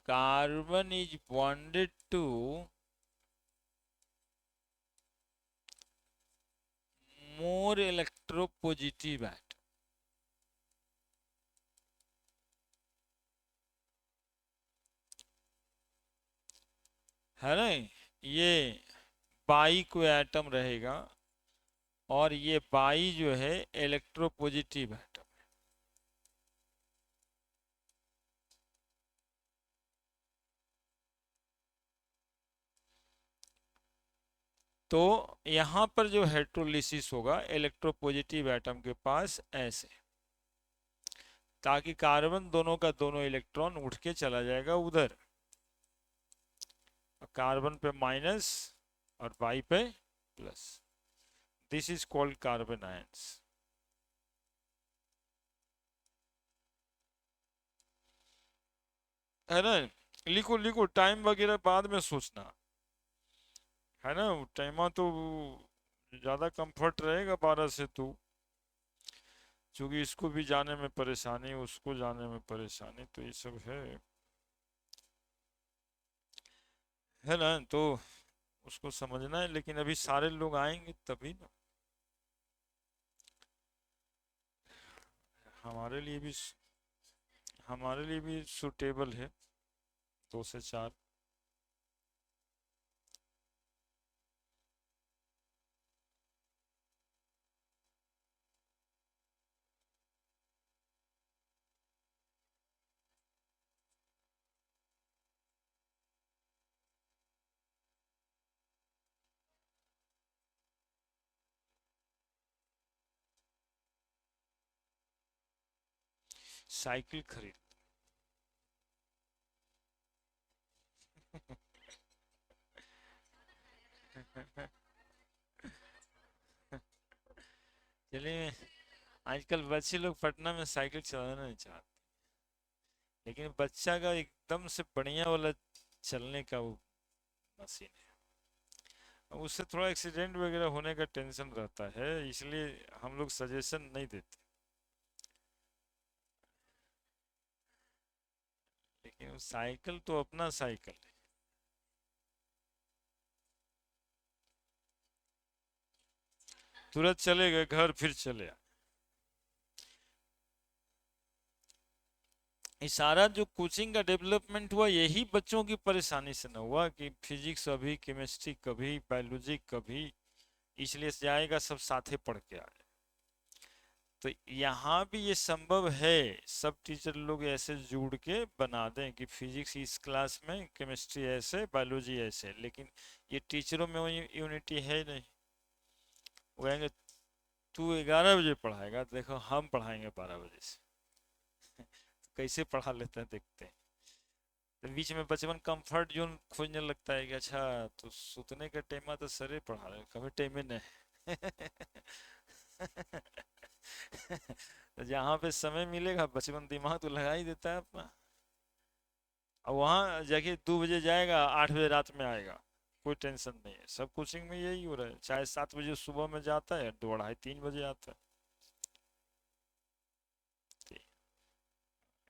carbon is bonded to more electropositive atom, है ना। ये बाई को एटम रहेगा, और ये बाई जो है इलेक्ट्रोपॉजिटिव एटम। तो यहां पर जो हाइड्रोलिसिस होगा इलेक्ट्रोपॉजिटिव एटम के पास ऐसे, ताकि कार्बन दोनों का दोनों इलेक्ट्रॉन उठ के चला जाएगा उधर, कार्बन पे माइनस और बाई पे plus. This is called carbon ions. है ना। लिखो लिखो, टाइम वगैरह बाद में सोचना, है ना। टाइम तो ज्यादा कंफर्ट रहेगा 12 से तो, क्योंकि इसको भी जाने में परेशानी, उसको जाने में परेशानी, तो ये सब है ना। तो उसको समझना है, लेकिन अभी सारे लोग आएंगे तभी ना। हमारे लिए भी, हमारे लिए भी सुटेबल है 2 से 4। साइकिल खरीद। चलिए, आजकल बच्चे लोग पटना में साइकिल चलाना नहीं चाहते, लेकिन बच्चा का एकदम से बढ़िया वाला चलने का वो मशीन है। अब उससे थोड़ा एक्सीडेंट वगैरह होने का टेंशन रहता है, इसलिए हम लोग सजेशन नहीं देते। लेकिन साइकिल तो अपना साइकिल है। तुरंत चले गए घर, फिर चले आए। ये सारा जो कोचिंग का डेवलपमेंट हुआ, यही बच्चों की परेशानी से न हुआ कि फिजिक्स अभी, केमिस्ट्री कभी, बायोलॉजी कभी, इसलिए जाएगा सब साथे पढ़ के आए। तो यहाँ भी ये संभव है, सब टीचर लोग ऐसे जुड़ के बना दें कि फिजिक्स इस क्लास में, केमिस्ट्री ऐसे, बायोलॉजी ऐसे, लेकिन ये टीचरों में वो यूनिटी है नहीं। वो कहेंगे तू 11 बजे पढ़ाएगा, देखो हम पढ़ाएंगे 12 बजे से। तो कैसे पढ़ा लेते हैं देखते हैं। तो बीच में बचपन कंफर्ट जोन खोजने लगता है कि अच्छा, तो सुतने का टाइम तो सरे पढ़ा रहे, कभी टाइम नहीं। तो जहाँ पे समय मिलेगा बचपन दिमाग तो लगा ही देता है अपना। अब वहाँ जाके 2 बजे जाएगा, 8 बजे रात में आएगा, कोई टेंशन नहीं है। सब कोचिंग में यही हो रहा है, चाहे 7 बजे सुबह में जाता है, 2 2:30 3 बजे आता है।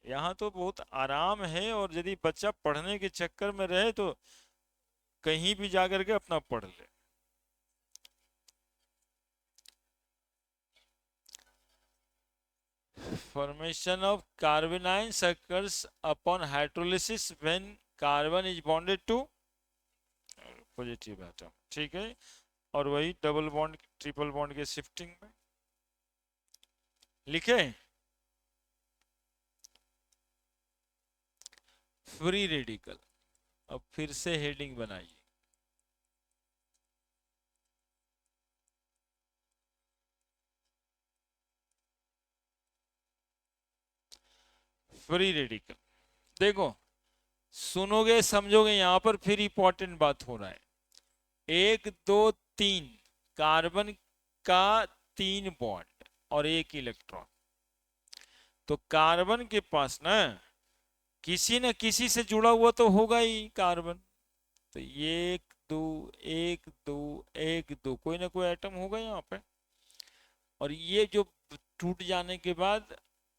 यहाँ तो बहुत आराम है, और यदि बच्चा पढ़ने के चक्कर में रहे तो कहीं भी जाकर के अपना पढ़ ले। Formation of carbanions occurs upon hydrolysis when carbon is bonded to positive atom, ठीक है। और वही डबल बॉन्ड ट्रिपल बॉन्ड के शिफ्टिंग में लिखे। फ्री रेडिकल, अब फिर से हेडिंग बनाइए। फ्री रेडिकल, देखो सुनोगे समझोगे, यहां पर फिर इंपॉर्टेंट बात हो रहा है। 1 2 3 कार्बन का 3 बॉन्ड और 1 इलेक्ट्रॉन। तो कार्बन के पास ना किसी न किसी से जुड़ा हुआ तो होगा ही कार्बन। तो 1 2 1 2 1 2 कोई ना कोई एटम होगा यहाँ पे। और ये जो टूट जाने के बाद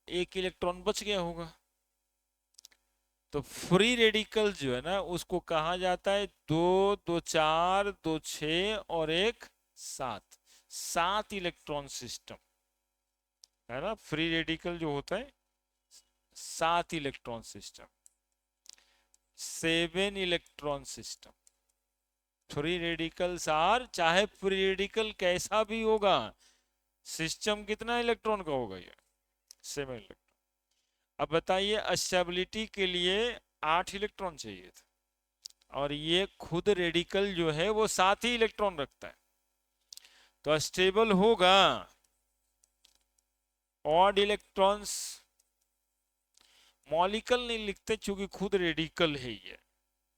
1 इलेक्ट्रॉन बच गया होगा। तो फ्री रेडिकल जो है ना उसको कहा जाता है 2 2 4 2 6 और 1 7, 7 इलेक्ट्रॉन सिस्टम, है ना। फ्री रेडिकल जो होता है 7 electron system, 7 electron system. Free radicals are, चाहे फ्री रेडिकल कैसा भी होगा, सिस्टम कितना इलेक्ट्रॉन का होगा, ये 7 इलेक्ट्रॉन। अब बताइए, स्टेबिलिटी के लिए 8 इलेक्ट्रॉन चाहिए था, और ये खुद रेडिकल जो है वो 7 ही इलेक्ट्रॉन रखता है। तो स्टेबल होगा। ऑड इलेक्ट्रॉन्स मॉलिक्यूल नहीं लिखते क्योंकि खुद रेडिकल है ये।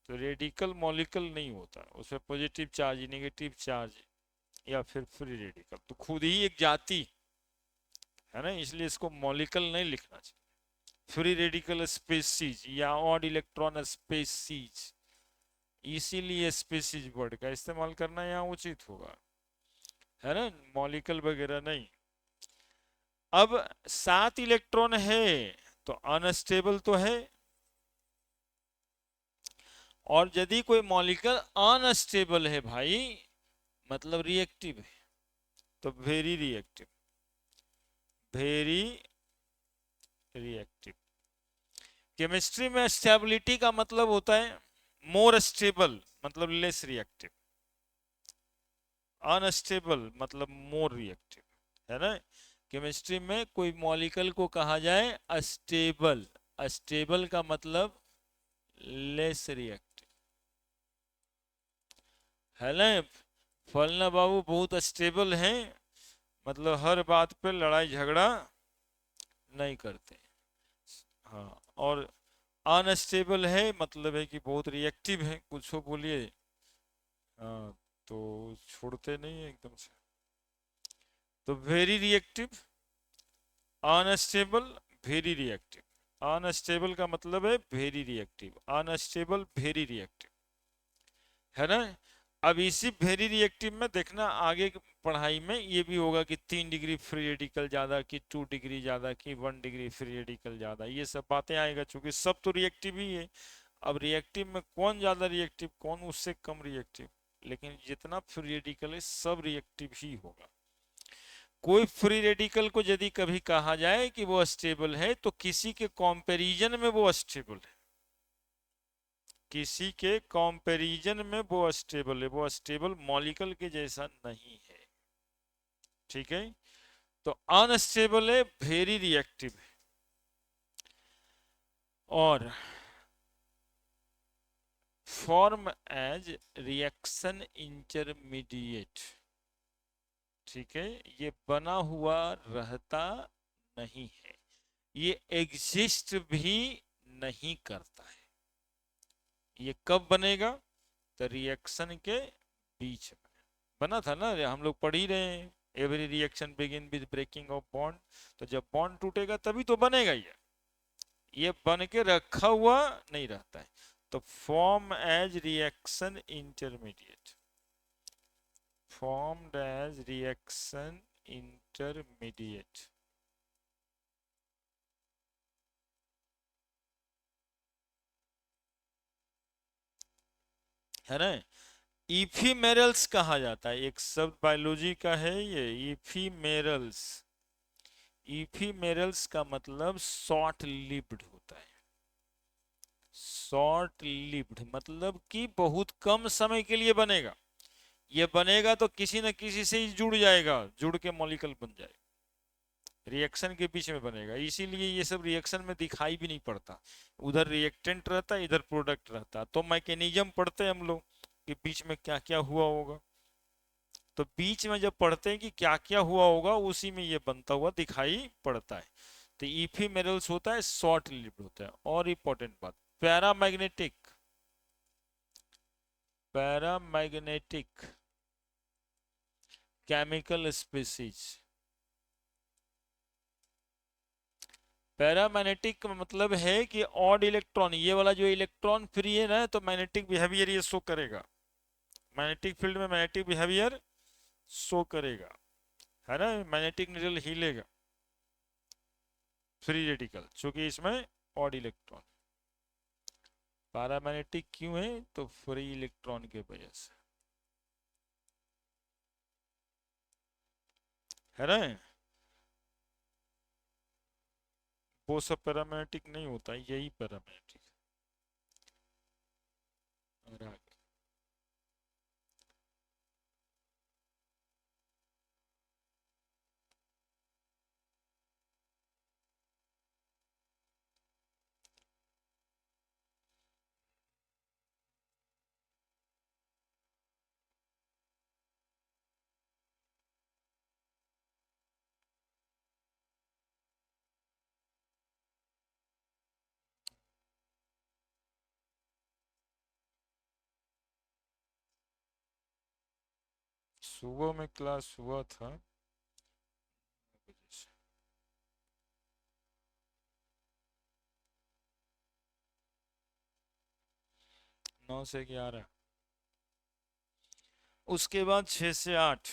तो रेडिकल मॉलिक्यूल नहीं होता, उसमें पॉजिटिव चार्ज नेगेटिव चार्ज या फिर फ्री रेडिकल, तो खुद ही एक जाति है ना, इसलिए इसको मॉलिक्यूल नहीं लिखना चाहिए। फ्री रेडिकल स्पेसीज या ऑड इलेक्ट्रॉन स्पेसीज, इसीलिए स्पेसीज वर्ड का इस्तेमाल करना यहाँ उचित होगा, है ना, मॉलिक्यूल वगैरह नहीं। अब 7 इलेक्ट्रॉन है तो अनस्टेबल तो है, और यदि कोई मॉलिक्यूल अनस्टेबल है भाई, मतलब रिएक्टिव है, तो very reactive, very reactive. Chemistry में स्टेबिलिटी का मतलब होता है मोर स्टेबल मतलब लेस रिएक्टिव, अनस्टेबल मतलब मोर रिएक्टिव, है ना। केमिस्ट्री में कोई मॉलिक्यूल को कहा जाए अस्टेबल, अस्टेबल का मतलब लेस रिएक्टिव, है ना। फलना बाबू बहुत स्टेबल हैं, मतलब हर बात पे लड़ाई झगड़ा नहीं करते। हाँ, और अनस्टेबल है मतलब है कि बहुत रिएक्टिव है, कुछ हो बोलिए, हाँ, तो छोड़ते नहीं है एकदम से। तो very reactive, unstable, very reactive. Unstable का मतलब है very reactive, unstable very reactive, है ना। अब इसी वेरी रिएक्टिव में देखना आगे की पढ़ाई में ये भी होगा कि 3 डिग्री फ्री रेडिकल ज्यादा, कि 2 डिग्री ज्यादा, कि 1 डिग्री फ्री रेडिकल ज्यादा, ये सब बातें आएगा, चूंकि सब तो रिएक्टिव ही है। अब रिएक्टिव में कौन ज्यादा रिएक्टिव, कौन उससे कम रिएक्टिव, लेकिन जितना फ्री रेडिकल है सब रिएक्टिव ही होगा। कोई फ्री रेडिकल को यदि कभी कहा जाए कि वो स्टेबल है, तो किसी के कंपैरिजन में वो स्टेबल है, किसी के कंपैरिजन में वो स्टेबल है, वो स्टेबल मॉलिक्यूल के जैसा नहीं है, ठीक है। तो अनस्टेबल है, वेरी रिएक्टिव है, और फॉर्म एज रिएक्शन इंटरमीडिएट, ठीक है, ये बना हुआ रहता नहीं है, ये एग्जिस्ट भी नहीं करता है। ये कब बनेगा, तो रिएक्शन के बीच में बना था ना, हम लोग पढ़ ही रहे हैं, every reaction begin with breaking of bond. तो जब बॉन्ड टूटेगा तभी तो बनेगा ये बन के रखा हुआ नहीं रहता है। तो form as reaction intermediate, formed as reaction intermediate। है ना। इफीमेरल्स कहा जाता है, एक शब्द बायोलॉजी का है ये, इफीमेरल्स। इफीमेरल्स का मतलब शॉर्ट लिव्ड होता है। शॉर्ट लिव्ड मतलब कि बहुत कम समय के लिए बनेगा। ये बनेगा तो किसी न किसी से ही जुड़ जाएगा, जुड़ के मॉलिक्यूल बन जाएगा, रिएक्शन के बीच में बनेगा। इसीलिए ये सब रिएक्शन में दिखाई भी नहीं पड़ता, उधर रिएक्टेंट रहता है इधर प्रोडक्ट रहता है। तो मैकेनिज्म पढ़ते हैं हम लोग कि बीच में क्या क्या हुआ होगा, तो बीच में जब पढ़ते हैं कि क्या क्या हुआ होगा उसी में ये बनता हुआ दिखाई पड़ता है। तो इफीमेरल्स होता है, शॉर्ट लिव्ड होता है। और इंपॉर्टेंट बात, paramagnetic, paramagnetic chemical species. Paramagnetic का मतलब है कि ऑड इलेक्ट्रॉन, ये वाला जो इलेक्ट्रॉन फ्री है ना, तो मैग्नेटिक बिहेवियर ये शो करेगा, मैग्नेटिक फील्ड में मैग्नेटिक बिहेवियर शो करेगा, है ना। मैग्नेटिक नीडल हिलेगा, फ्री रेडिकल, क्योंकि इसमें ऑड इलेक्ट्रॉन। पैरामैग्नेटिक क्यों है, तो फ्री इलेक्ट्रॉन के वजह से, है ना। वो सब पैरामैग्नेटिक नहीं होता, यही पैरामैग्नेटिक। और आगे सुबह में क्लास हुआ था 9 से 11, उसके बाद 6 से 8।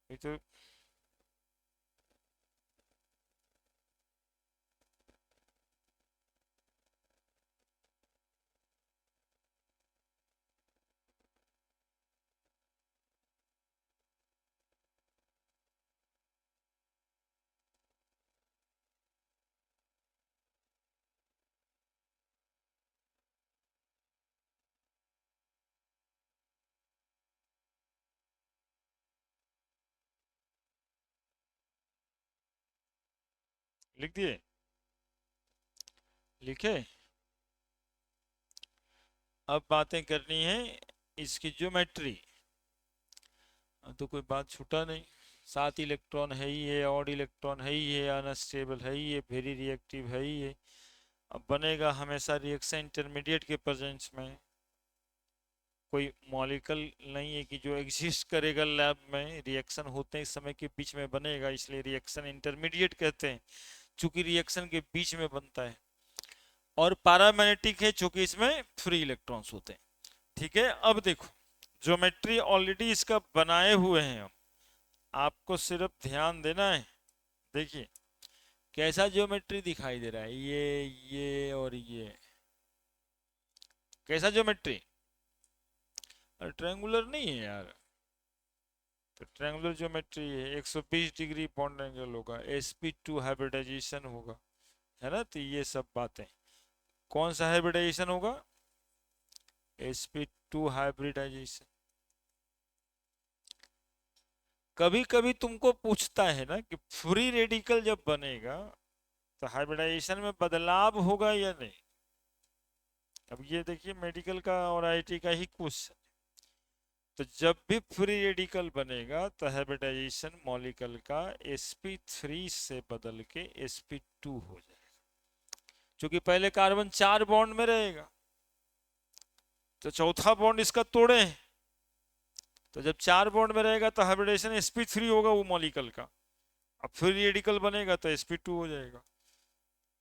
ये तो लिख दिए, लिखे। अब बातें करनी है इसकी ज्योमेट्री। तो कोई बात छूटा नहीं। 7 इलेक्ट्रॉन है ही है, ऑड इलेक्ट्रॉन है ही है, अनस्टेबल है ही है, वेरी रिएक्टिव है ही है। अब बनेगा हमेशा रिएक्शन इंटरमीडिएट के प्रेजेंस में। कोई मॉलिक्यूल नहीं है कि जो एग्जिस्ट करेगा लैब में, रिएक्शन होते हैं इस समय के बीच में बनेगा, इसलिए रिएक्शन इंटरमीडिएट कहते हैं, चूंकि रिएक्शन के बीच में बनता है। और पैरामैग्नेटिक है चूंकि इसमें फ्री इलेक्ट्रॉन्स होते हैं। ठीक है, अब देखो ज्योमेट्री ऑलरेडी इसका बनाए हुए हैं हम, आपको सिर्फ ध्यान देना है। देखिए कैसा ज्योमेट्री दिखाई दे रहा है, ये और ये, कैसा ज्योमेट्री। ट्रायंगुलर नहीं है यार, तो ट्रायंगुलर ज्योमेट्री है, 120 डिग्री बॉन्ड एंगल होगा, sp2 हाइब्रिडाइजेशन होगा, है ना। तो ये सब बातें, कौन सा हाइब्रिडाइजेशन होगा, sp2 हाइब्रिडाइजेशन। कभी कभी तुमको पूछता है ना कि फ्री रेडिकल जब बनेगा तो हाइब्रिडाइजेशन में बदलाव होगा या नहीं। अब ये देखिए मेडिकल का और आईटी का ही क्वेश्चन। तो जब भी फ्री रेडिकल बनेगा तो हाइब्रिडाइजेशन मॉलिक्यूल का sp3 से बदल के sp2 हो जाएगा, क्योंकि पहले कार्बन 4 बॉन्ड में रहेगा, तो चौथा बॉन्ड इसका तोड़े, तो जब 4 बॉन्ड में रहेगा तो हाइब्रिडेशन sp3 होगा वो मॉलिक्यूल का। अब फ्री रेडिकल बनेगा तो sp2 हो जाएगा।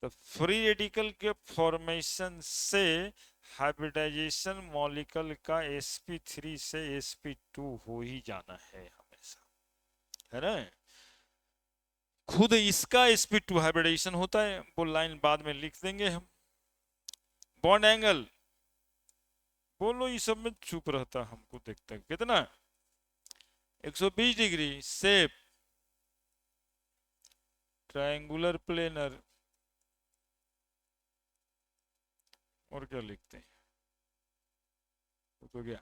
तो फ्री रेडिकल के फॉर्मेशन से हाइब्रिडाइजेशन मॉलिक्यूल का sp3 से sp2 हो ही जाना है हमेशा, है ना। खुद इसका sp2 हाइब्रिडाइजेशन होता है, वो लाइन बाद में लिख देंगे हम। बॉन्ड एंगल बोलो, ये सब में चुप रहता, हमको देखता है कितना 120 डिग्री। शेप ट्रायंगुलर प्लेनर, और क्या लिखते हैं, तो क्या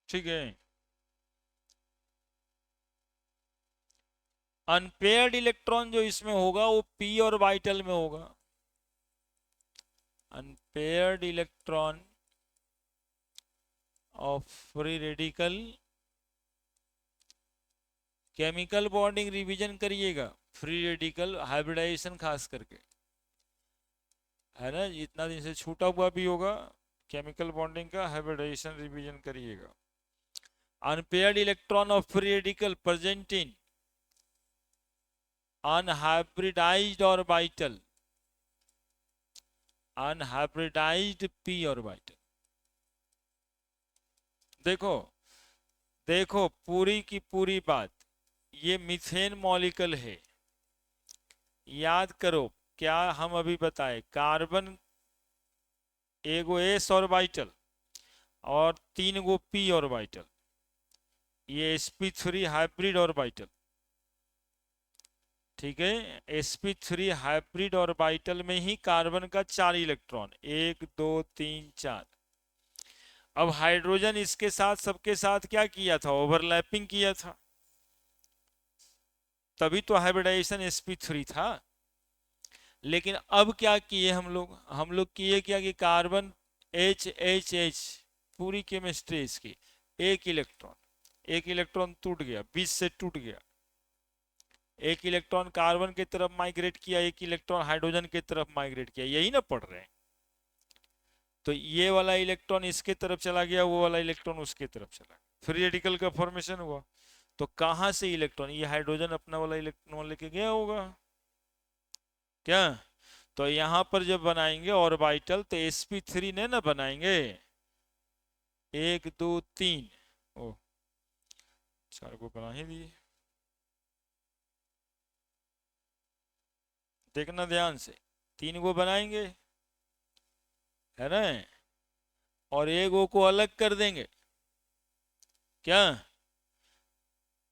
ठीक है। अनपेयर्ड इलेक्ट्रॉन जो इसमें होगा वो p ऑर्बिटल में होगा। Unpaired electron of free radical, chemical bonding revision करिएगा, फ्री रेडिकल हाइब्रिडाइजेशन खास करके, है ना, इतना दिन से छूटा हुआ भी होगा, केमिकल बॉन्डिंग का हाइब्रिडाइजेशन रिवीजन करिएगा। Unpaired electron of free radical present in unhybridised orbital, unhybridised p orbital. देखो देखो पूरी की पूरी बात, ये मीथेन मॉलिक्यूल है, याद करो क्या हम अभी बताए, कार्बन एगो s ऑर्बिटल और 3 गो p ऑर्बिटल, ये sp3 हाइब्रिड ऑर्बिटल, ठीक है। sp3 हाइब्रिड ऑर्बिटल में ही कार्बन का 4 इलेक्ट्रॉन, 1 2 3 4। अब हाइड्रोजन इसके साथ सबके साथ क्या किया था, ओवरलैपिंग किया था, तभी तो हाइब्रिडाइजेशन sp3 था। लेकिन अब क्या किए हम लोग किए क्या कि कार्बन H पूरी केमिस्ट्री इसकी, एक इलेक्ट्रॉन टूट गया, बीच से टूट गया, एक इलेक्ट्रॉन कार्बन की तरफ माइग्रेट किया, एक इलेक्ट्रॉन हाइड्रोजन की तरफ माइग्रेट किया, यही ना पढ़ रहे हैं। तो ये वाला इलेक्ट्रॉन इसके तरफ चला गया, वो वाला इलेक्ट्रॉन उसके तरफ चला गया, फ्री रेडिकल का फॉर्मेशन हुआ। तो कहां से इलेक्ट्रॉन, ये हाइड्रोजन अपना वाला इलेक्ट्रॉन लेके गया होगा क्या। तो यहां पर जब बनाएंगे ऑर्बिटल तो sp3 ने ना बनाएंगे, 1 2 3, ओ 4 को बना ही दिए, देखना ध्यान से, 3 को बनाएंगे, है ना, और एक को अलग कर देंगे क्या,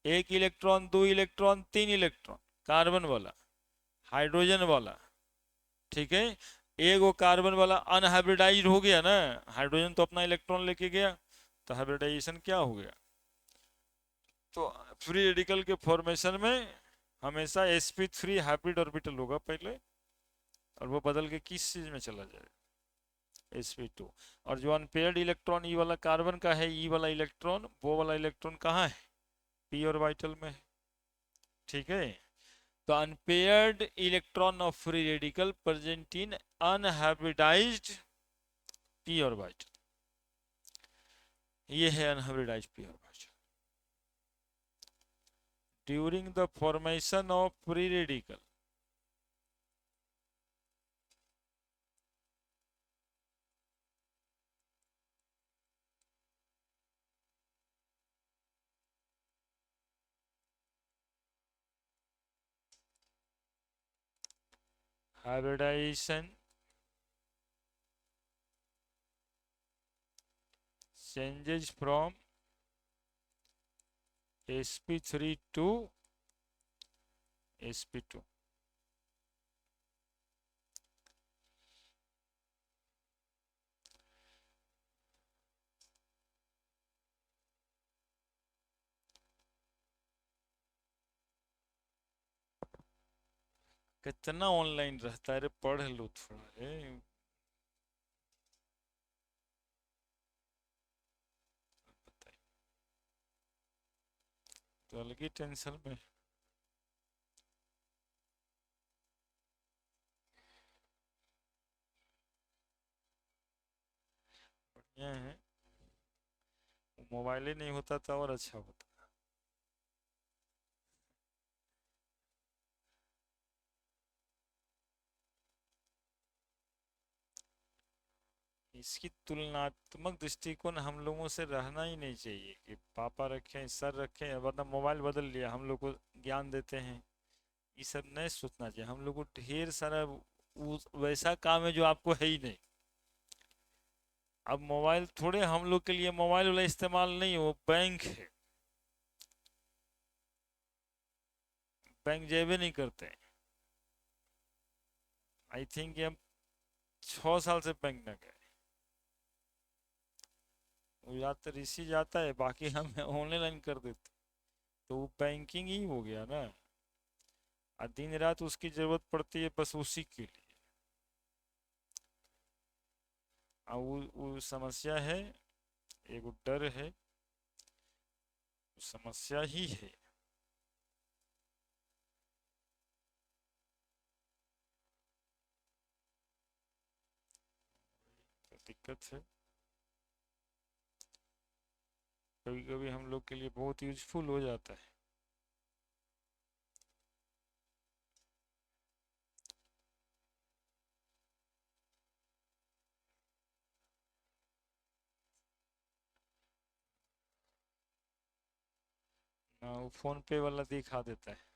1 इलेक्ट्रॉन 2 इलेक्ट्रॉन 3 इलेक्ट्रॉन, कार्बन वाला हाइड्रोजन वाला, ठीक है। एक वो कार्बन वाला अनहाइब्रिडाइज हो गया ना, हाइड्रोजन तो अपना इलेक्ट्रॉन लेके गया, तो हाइब्रिडाइजेशन क्या हो गया। तो फ्री रेडिकल के फॉर्मेशन में हमेशा sp3 हाइब्रिड ऑर्बिटल होगा पहले, और वो बदल के किस चीज में चला जाएगा, sp2। और जो अनपेयर्ड इलेक्ट्रॉन ई वाला कार्बन का है, ई वाला इलेक्ट्रॉन, वो वाला इलेक्ट्रॉन कहाँ है, p ऑर्बिटल में, ठीक है। तो unpaired electron of free radical present in unhybridised p orbital, ये है unhybridised p orbital during the formation of free radical. hybridization changes from sp3 to sp2। कितना ऑनलाइन रहता है रे, पढ़ लो थोड़ा रे। तो अलग ही टेंशन में। बढ़िया है। मोबाइल ही नहीं होता तो और अच्छा होता। इसकी तुलनात्मक दृष्टिकोण हम लोगों से रहना ही नहीं चाहिए कि पापा रखें सर रखें वरना मोबाइल बदल लिया हम लोग को ज्ञान देते हैं। ये सब नहीं सोचना चाहिए। हम लोग को ढेर सारा वैसा काम है जो आपको है ही नहीं। अब मोबाइल थोड़े हम लोग के लिए मोबाइल वाला इस्तेमाल नहीं, वो बैंक है। बैंक जेबे नहीं करते। आई थिंक हम 6 साल से बैंक न गए। वो या तो ऋषि जाता है, बाकी हम ऑनलाइन कर देते। तो वो बैंकिंग ही हो गया ना। और दिन रात उसकी जरूरत पड़ती है बस उसी के लिए। और वो समस्या है, एक डर है, समस्या ही है। तो दिक्कत है। कभी कभी हम लोग के लिए बहुत यूजफुल हो जाता है। हाँ, वो फोन पे वाला दिखा देता है।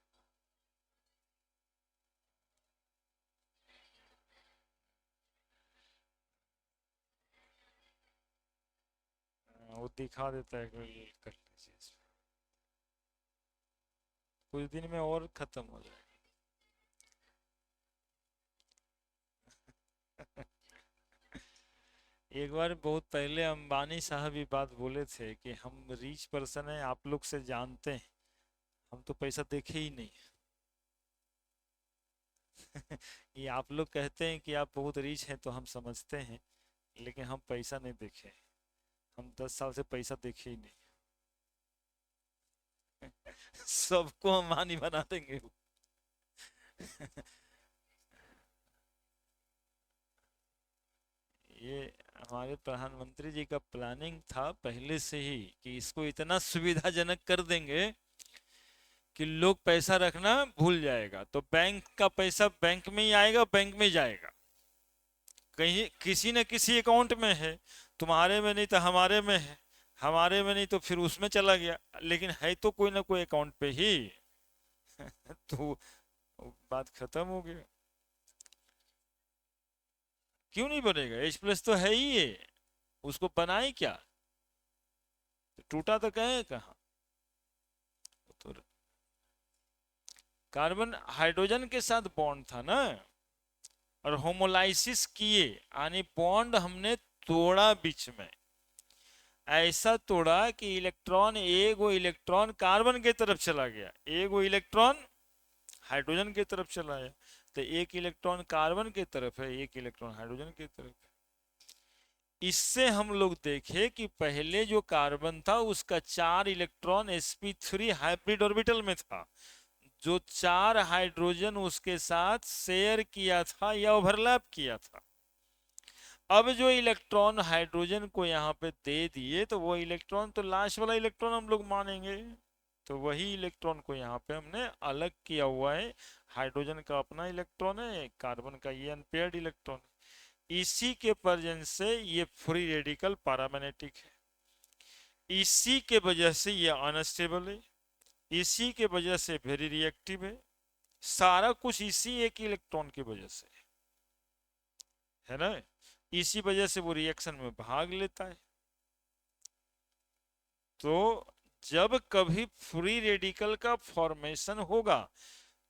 हाँ, वो दिखा देता है कि ये कर लीजिए इसमें। कुछ दिन में और खत्म हो जाएगा। एक बार बहुत पहले अंबानी साहब ये बात बोले थे कि हम रिच पर्सन हैं, आप लोग से जानते हैं, हम तो पैसा देखे ही नहीं। ये आप लोग कहते हैं कि आप बहुत रिच हैं तो हम समझते हैं, लेकिन हम पैसा नहीं देखे। हम 10 साल से पैसा देखे ही नहीं। सबको अंबानी बना देंगे। ये हमारे प्रधानमंत्री जी का प्लानिंग था पहले से ही कि इसको इतना सुविधाजनक कर देंगे कि लोग पैसा रखना भूल जाएगा, तो बैंक का पैसा बैंक में ही आएगा, बैंक में जाएगा। कहीं किसी न किसी अकाउंट में है, तुम्हारे में नहीं तो हमारे में है, हमारे में नहीं तो फिर उसमें चला गया, लेकिन है तो कोई ना कोई अकाउंट पे ही। तो बात खत्म हो गया। क्यों नहीं बनेगा? एच प्लस तो है ही ये, उसको बनाए क्या? तो टूटा तो कहे कहाँ। तो कार्बन हाइड्रोजन के साथ बॉन्ड था ना, और होमोलाइसिस किए, यानी बॉन्ड हमने तोड़ा बीच में। ऐसा तोड़ा कि इलेक्ट्रॉन, एगो इलेक्ट्रॉन कार्बन की तरफ चला गया, एगो इलेक्ट्रॉन हाइड्रोजन की तरफ चला गया। तो एक इलेक्ट्रॉन कार्बन की तरफ है, एक इलेक्ट्रॉन हाइड्रोजन की तरफ है। इससे हम लोग देखे कि पहले जो कार्बन था उसका 4 इलेक्ट्रॉन sp3 हाइब्रिड ऑर्बिटल में था, जो 4 हाइड्रोजन उसके साथ शेयर किया था या ओवरलैप किया था। अब जो इलेक्ट्रॉन हाइड्रोजन को यहाँ पे दे दिए, तो वो इलेक्ट्रॉन तो लास्ट वाला इलेक्ट्रॉन हम लोग मानेंगे। तो वही इलेक्ट्रॉन को यहाँ पे हमने अलग किया हुआ है। हाइड्रोजन का अपना इलेक्ट्रॉन है, कार्बन का ये अनपेयर्ड इलेक्ट्रॉन है। इसी के प्रेजेंस से ये फ्री रेडिकल पैरामैग्नेटिक है। इसी के वजह से ये अनस्टेबल है। इसी के वजह से वेरी रिएक्टिव है। सारा कुछ इसी एक इलेक्ट्रॉन की वजह से है ना। इसी वजह से वो रिएक्शन में भाग लेता है। तो जब कभी फ्री रेडिकल का फॉर्मेशन होगा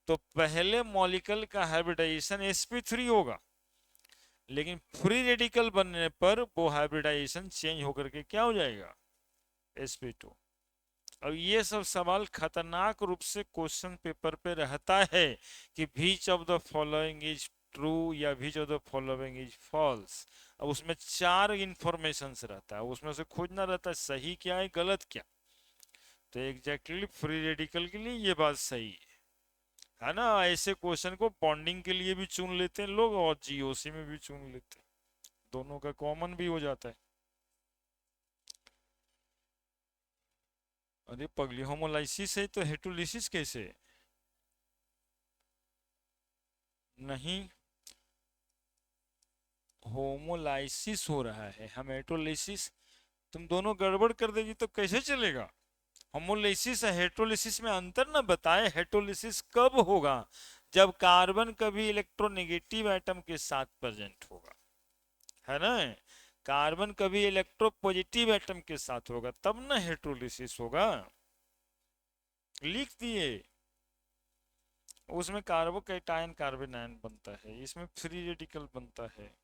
तो पहले मॉलिक्यूल का हाइब्रिडाइजेशन sp3 होगा, लेकिन फ्री रेडिकल बनने पर वो हाइब्रिडाइजेशन चेंज होकर के क्या हो जाएगा, sp2। और ये सब सवाल खतरनाक रूप से क्वेश्चन पेपर पे रहता है कि which of the following is true या which of the following is false. अब उसमें चार इंफॉर्मेशन रहता है, उसमें से खोजना रहता है सही क्या है गलत क्या। तो एग्जैक्टली फ्री रेडिकल के लिए ये बात सही है ना। ऐसे क्वेश्चन को बॉन्डिंग के लिए भी चुन लेते हैं लोग और जीओसी में भी चुन लेते हैं, दोनों का कॉमन भी हो जाता है। अरे पगली, होमोलाइसिस है तो हेटरोलिसिस कैसे है? नहीं, होमोलाइसिस हो रहा है, हम हेटरोलिसिस, तुम दोनों गड़बड़ कर देगी तो कैसे चलेगा। होमोलिसिस है हेट्रोलिसिस में अंतर ना बताए। हेट्रोलिसिस कब होगा? जब कार्बन कभी इलेक्ट्रोनेगेटिव एटम के साथ प्रेजेंट होगा, है ना। कार्बन कभी इलेक्ट्रोपॉजिटिव एटम के साथ होगा तब ना हेट्रोलिसिस होगा। लिख दिए। उसमें कार्बोकैटायन कार्बोनायन बनता है, इसमें फ्री रेडिकल बनता है।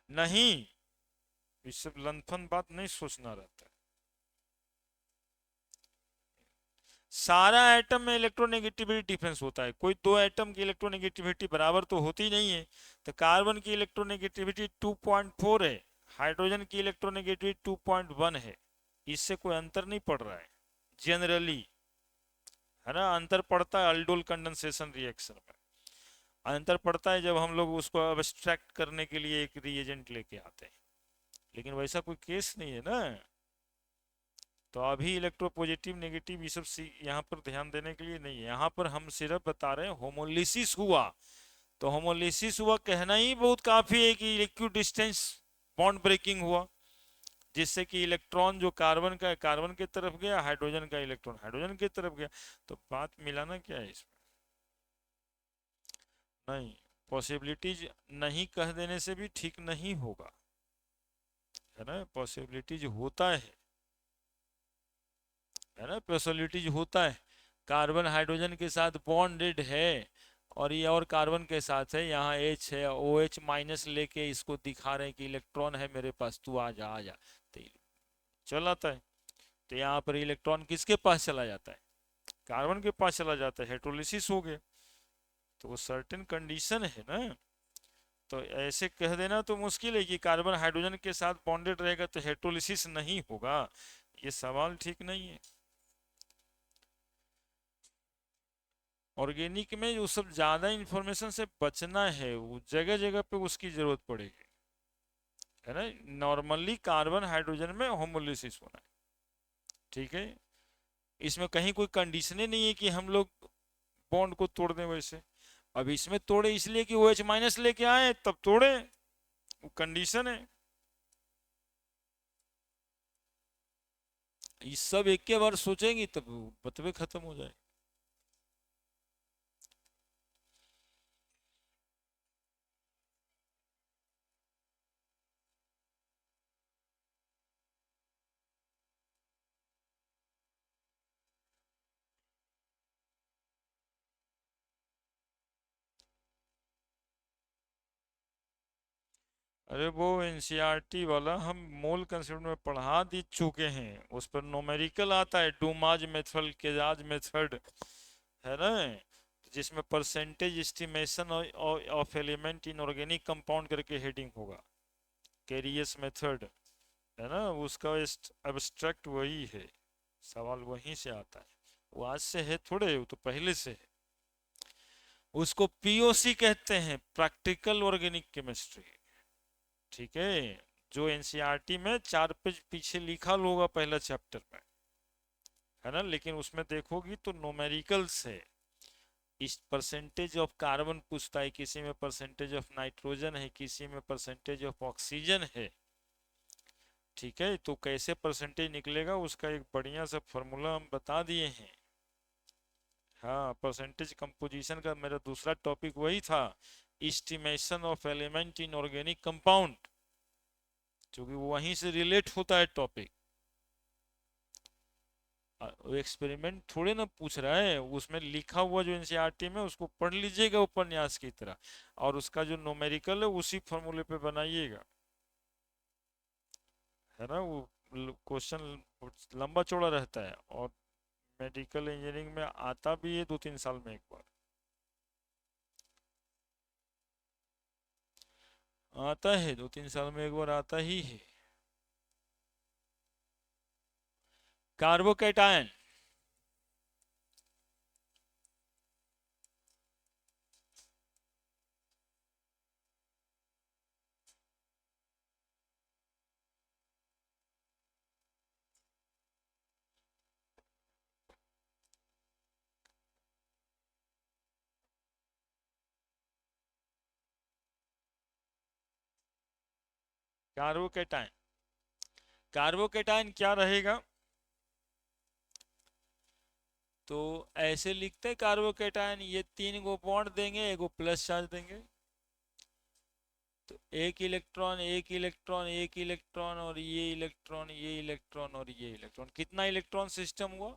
नहीं, इस सब लंथन बात नहीं सोचना रहता है। सारा एटम में इलेक्ट्रोनेगेटिविटी डिफरेंस होता है, कोई दो एटम की इलेक्ट्रोनेगेटिविटी बराबर तो होती नहीं है। तो कार्बन की इलेक्ट्रोनेगेटिविटी 2.4 है, हाइड्रोजन की इलेक्ट्रोनेगेटिविटी 2.1 है। इससे कोई अंतर नहीं पड़ रहा है जनरली, है ना। अंतर पड़ता है अल्डोल कंडेंसेशन रिएक्शन में, अंतर पड़ता है जब हम लोग उसको अब्स्ट्रैक्ट करने के लिए एक रिएजेंट लेके आते हैं, लेकिन वैसा कोई केस नहीं है ना। तो अभी इलेक्ट्रोपॉजिटिव नेगेटिव ये सब यहाँ पर ध्यान देने के लिए नहीं है, यहाँ पर हम सिर्फ बता रहे हैं होमोलिसिस हुआ। तो होमोलिसिस हुआ कहना ही बहुत काफी है कि लिक्विड डिस्टेंस बॉन्ड ब्रेकिंग हुआ, जिससे कि इलेक्ट्रॉन जो कार्बन का कार्बन की तरफ गया, हाइड्रोजन का इलेक्ट्रॉन हाइड्रोजन की तरफ गया। तो बात मिलाना क्या है इसमें? नहीं, पॉसिबिलिटीज नहीं कह देने से भी ठीक नहीं होगा, है ना। पॉसिबिलिटीज होता है ना, पॉसिबिलिटीज होता है। कार्बन हाइड्रोजन के साथ बॉन्डेड है और ये और कार्बन के साथ है, यहाँ H है, OH माइनस लेके इसको दिखा रहे हैं कि इलेक्ट्रॉन है मेरे पास, तू आ जा आ जा। तो चल आता है। तो यहाँ पर इलेक्ट्रॉन किसके पास चला जाता है? कार्बन के पास चला जाता है, हेट्रोलिसिस हो गया। तो वो सर्टेन कंडीशन है ना। तो ऐसे कह देना तो मुश्किल है कि कार्बन हाइड्रोजन के साथ बॉन्डेड रहेगा तो हेट्रोलिसिस नहीं होगा, ये सवाल ठीक नहीं है। ऑर्गेनिक में वो सब ज्यादा इंफॉर्मेशन से बचना है, वो जगह जगह पे उसकी जरूरत पड़ेगी, है ना। नॉर्मली कार्बन हाइड्रोजन में होमोलिसिस होना है, ठीक है। इसमें कहीं कोई कंडीशन ही नहीं है कि हम लोग बॉन्ड को तोड़ दें वैसे। अब इसमें तोड़े इसलिए कि OH माइनस लेके आए तब तोड़े, वो कंडीशन है। ये सब एक के बार सोचेंगी तब बतवे खत्म हो जाए। अरे वो एनसीईआरटी वाला हम मोल कंसेप्ट में पढ़ा दी चुके हैं, उस पर नोमेरिकल आता है, डूमाज मेथड केजाज मेथड, है ना। जिसमें percentage estimation of element in organic compound करके हेडिंग होगा, कैरियस मेथड, है ना। उसका एब्स्ट्रैक्ट वही है, सवाल वहीं से आता है। वो आज से है थोड़े, वो तो पहले से है। उसको पीओसी कहते हैं, प्रैक्टिकल ऑर्गेनिक केमिस्ट्री, ठीक है। जो एनसीईआरटी में 4 पेज पीछे लिखा होगा पहला चैप्टर में, है ना, लेकिन उसमें देखोगी तो नोमेरिकल्स है। इस परसेंटेज ऑफ कार्बन पूछता है, किसी में परसेंटेज ऑफ नाइट्रोजन है, किसी में परसेंटेज ऑफ ऑक्सीजन है, ठीक है। तो कैसे परसेंटेज निकलेगा उसका एक बढ़िया सा फॉर्मूला हम बता दिए हैं। हाँ, परसेंटेज कंपोजिशन का मेरा दूसरा टॉपिक वही था, estimation of element in organic compound, क्योंकि वहीं से रिलेट होता है टॉपिक। वो एक्सपेरिमेंट थोड़े ना पूछ रहा है, उसमें लिखा हुआ जो एनसीईआरटी में उसको पढ़ लीजिएगा उपन्यास की तरह, और उसका जो न्यूमेरिकल है उसी फॉर्मूले पे बनाइएगा, है ना। वो क्वेश्चन लंबा चौड़ा रहता है, और मेडिकल इंजीनियरिंग में आता भी है 2-3 साल में एक बार, आता है 2-3 साल में एक बार आता ही है। कार्बोकैटायन, कार्बोकैटायन, कार्बोकैटायन क्या रहेगा, तो ऐसे लिखते हैं कार्बोकैटायन, ये 3 गो बॉन्ड देंगे, एगो प्लस चार्ज देंगे, तो एक इलेक्ट्रॉन एक इलेक्ट्रॉन एक इलेक्ट्रॉन, और ये इलेक्ट्रॉन ये इलेक्ट्रॉन और ये इलेक्ट्रॉन, कितना इलेक्ट्रॉन सिस्टम हुआ,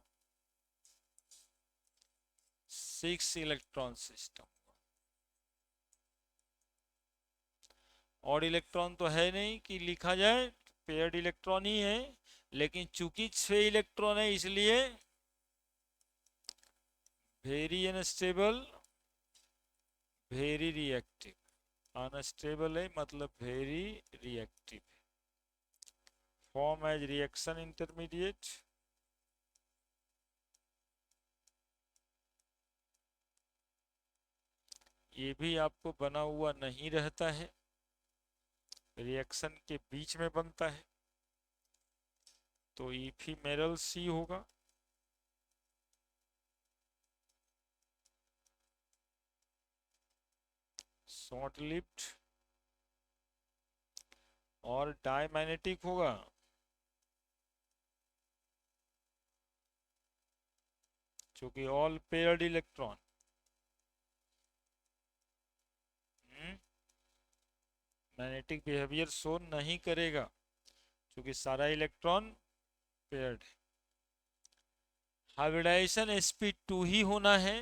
6 इलेक्ट्रॉन सिस्टम। और इलेक्ट्रॉन तो है नहीं कि लिखा जाए, पेयर्ड इलेक्ट्रॉन ही है, लेकिन चूंकि 6 इलेक्ट्रॉन है इसलिए very unstable, very reactive, unstable है मतलब very reactive, form as reaction intermediate, ये भी आपको बना हुआ नहीं रहता है, रिएक्शन के बीच में बनता है, तो इफिमेरल सी होगा। शॉर्ट लिव्ड और डायमैग्नेटिक होगा, क्योंकि all paired electron, magnetic behaviour show नहीं करेगा, क्योंकि सारा इलेक्ट्रॉन पेयर्ड है। हाइब्रिडाइजेशन sp2 ही होना है,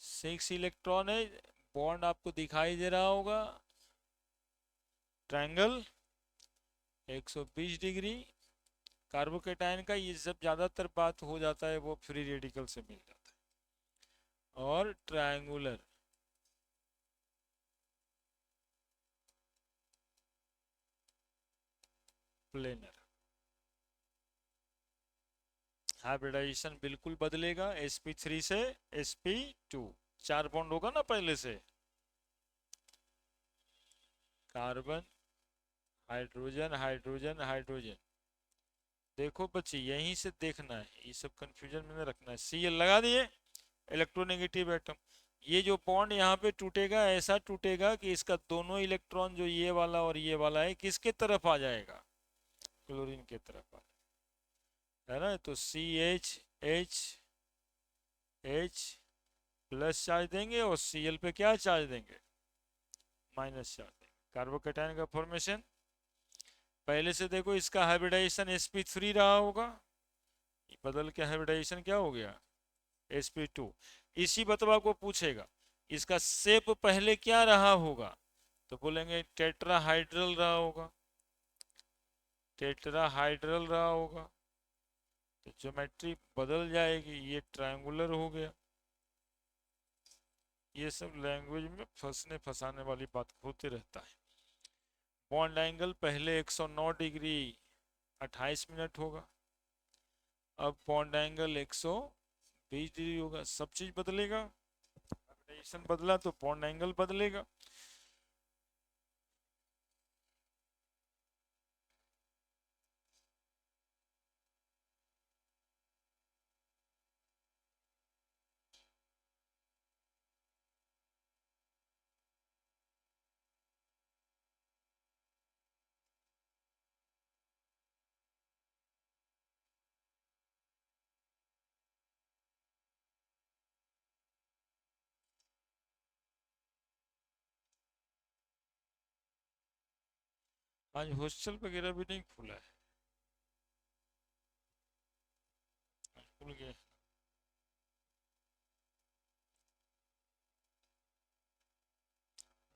सिक्स इलेक्ट्रॉन है, बॉन्ड आपको दिखाई दे रहा होगा, ट्रायंगल 120 डिग्री, कार्बोकेटायन का ये सब ज्यादातर बात हो जाता है वो फ्री रेडिकल से मिल जाता है, और ट्रायंगुलर, प्लेनर, हाइब्रिडाइजेशन बिल्कुल बदलेगा sp3 से sp2, 4 बॉन्ड होगा ना पहले से, कार्बन हाइड्रोजन हाइड्रोजन हाइड्रोजन, देखो बच्चे यहीं से देखना है, ये सब कंफ्यूजन में नहीं रखना है, Cl लगा दिए, इलेक्ट्रोनेगेटिव एटम, ये जो बॉन्ड यहाँ पे टूटेगा ऐसा टूटेगा कि इसका दोनों इलेक्ट्रॉन जो ये वाला और ये वाला है किसके तरफ आ जाएगा, क्लोरीन के तरफ आ, है ना, तो CH H प्लस चार्ज देंगे, और Cl पे क्या चार्ज देंगे, माइनस चार्ज देंगे, कार्बोकेटायन का फॉर्मेशन। पहले से देखो इसका हाइब्रिडाइजेशन sp3 रहा होगा, बदल के हाइब्रिडाइजेशन क्या हो गया, sp2। इसी बतवा को पूछेगा इसका शेप पहले क्या रहा होगा, तो बोलेंगे टेट्राहाइड्रल रहा होगा, टेट्राहाइड्रल रहा होगा, तो ज्योमेट्री बदल जाएगी, ये ट्रायंगुलर हो गया। ये सब लैंग्वेज में फंसने फंसाने वाली बात होते रहता है। बॉन्ड एंगल पहले 109 डिग्री 28 मिनट होगा, अब बॉन्ड एंगल 120 डिग्री होगा, सब चीज बदलेगा, हाइब्रिडाइजेशन बदला तो बॉन्ड एंगल बदलेगा। आज हॉस्टल वगैरह भी नहीं खुला है, आज खुल गया।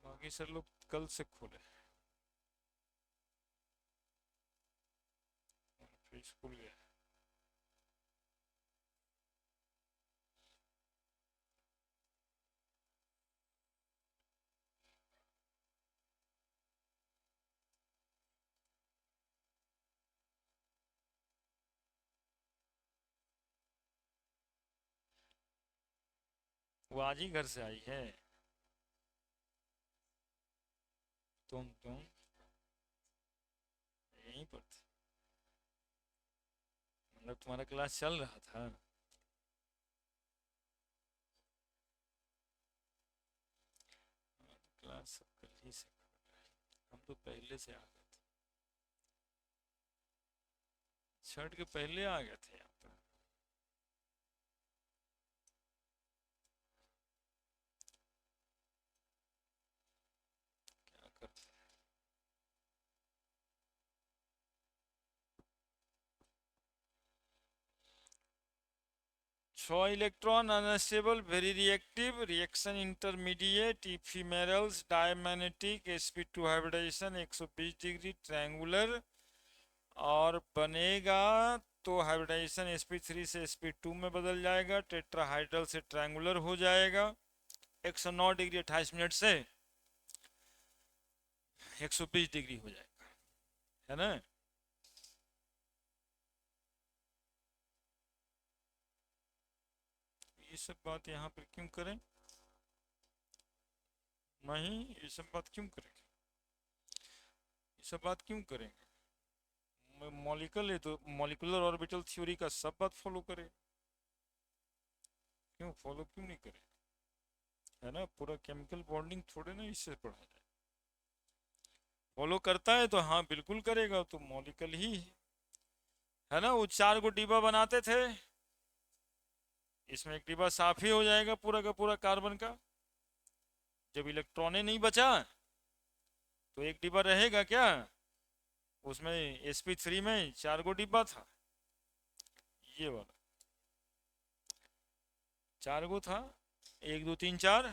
बाकी सर लोग कल से खुले, फिर स्कूल गया। वो आज ही घर से आई है। तुम यहीं पर थे, मतलब तुम्हारा क्लास चल रहा था। क्लास सब कल ही से, हम तो पहले से आ गए थे, छठ के पहले आ गए थे यहाँ पर। क्या करते। 6 electron unstable very reactive reaction intermediate ephemerals diamagnetic sp2 hybridization 120 degree triangular और बनेगा, तो हाइब्रिडाइजेशन sp3 से sp2 में बदल जाएगा, टेट्राहाइड्रल से ट्रायंगुलर हो जाएगा 109 डिग्री 28 मिनट से 120 डिग्री हो जाएगा, है ना। ये सब बात यहाँ पर क्यों करें, नहीं ये सब बात क्यों करेंगे, ये सब बात क्यों करेंगे। मॉलिक्यूल है तो मॉलिक्यूलर ऑर्बिटल थ्योरी का सब बात फॉलो करें, क्यों फॉलो क्यों नहीं करें, है ना। पूरा केमिकल बॉन्डिंग थोड़े ना इससे पढ़ा जाए, फॉलो करता है तो हाँ बिल्कुल करेगा, तो मॉलिक्यूल ही है ना। वो 4 गो डिब्बा बनाते थे, इसमें एक डिब्बा साफ ही हो जाएगा पूरा का पूरा कार्बन का, जब इलेक्ट्रॉने नहीं बचा तो एक डिब्बा रहेगा क्या, उसमें sp3 में 4 गो डिब्बा था, ये वाला 4 गो था, 1 2 3 4,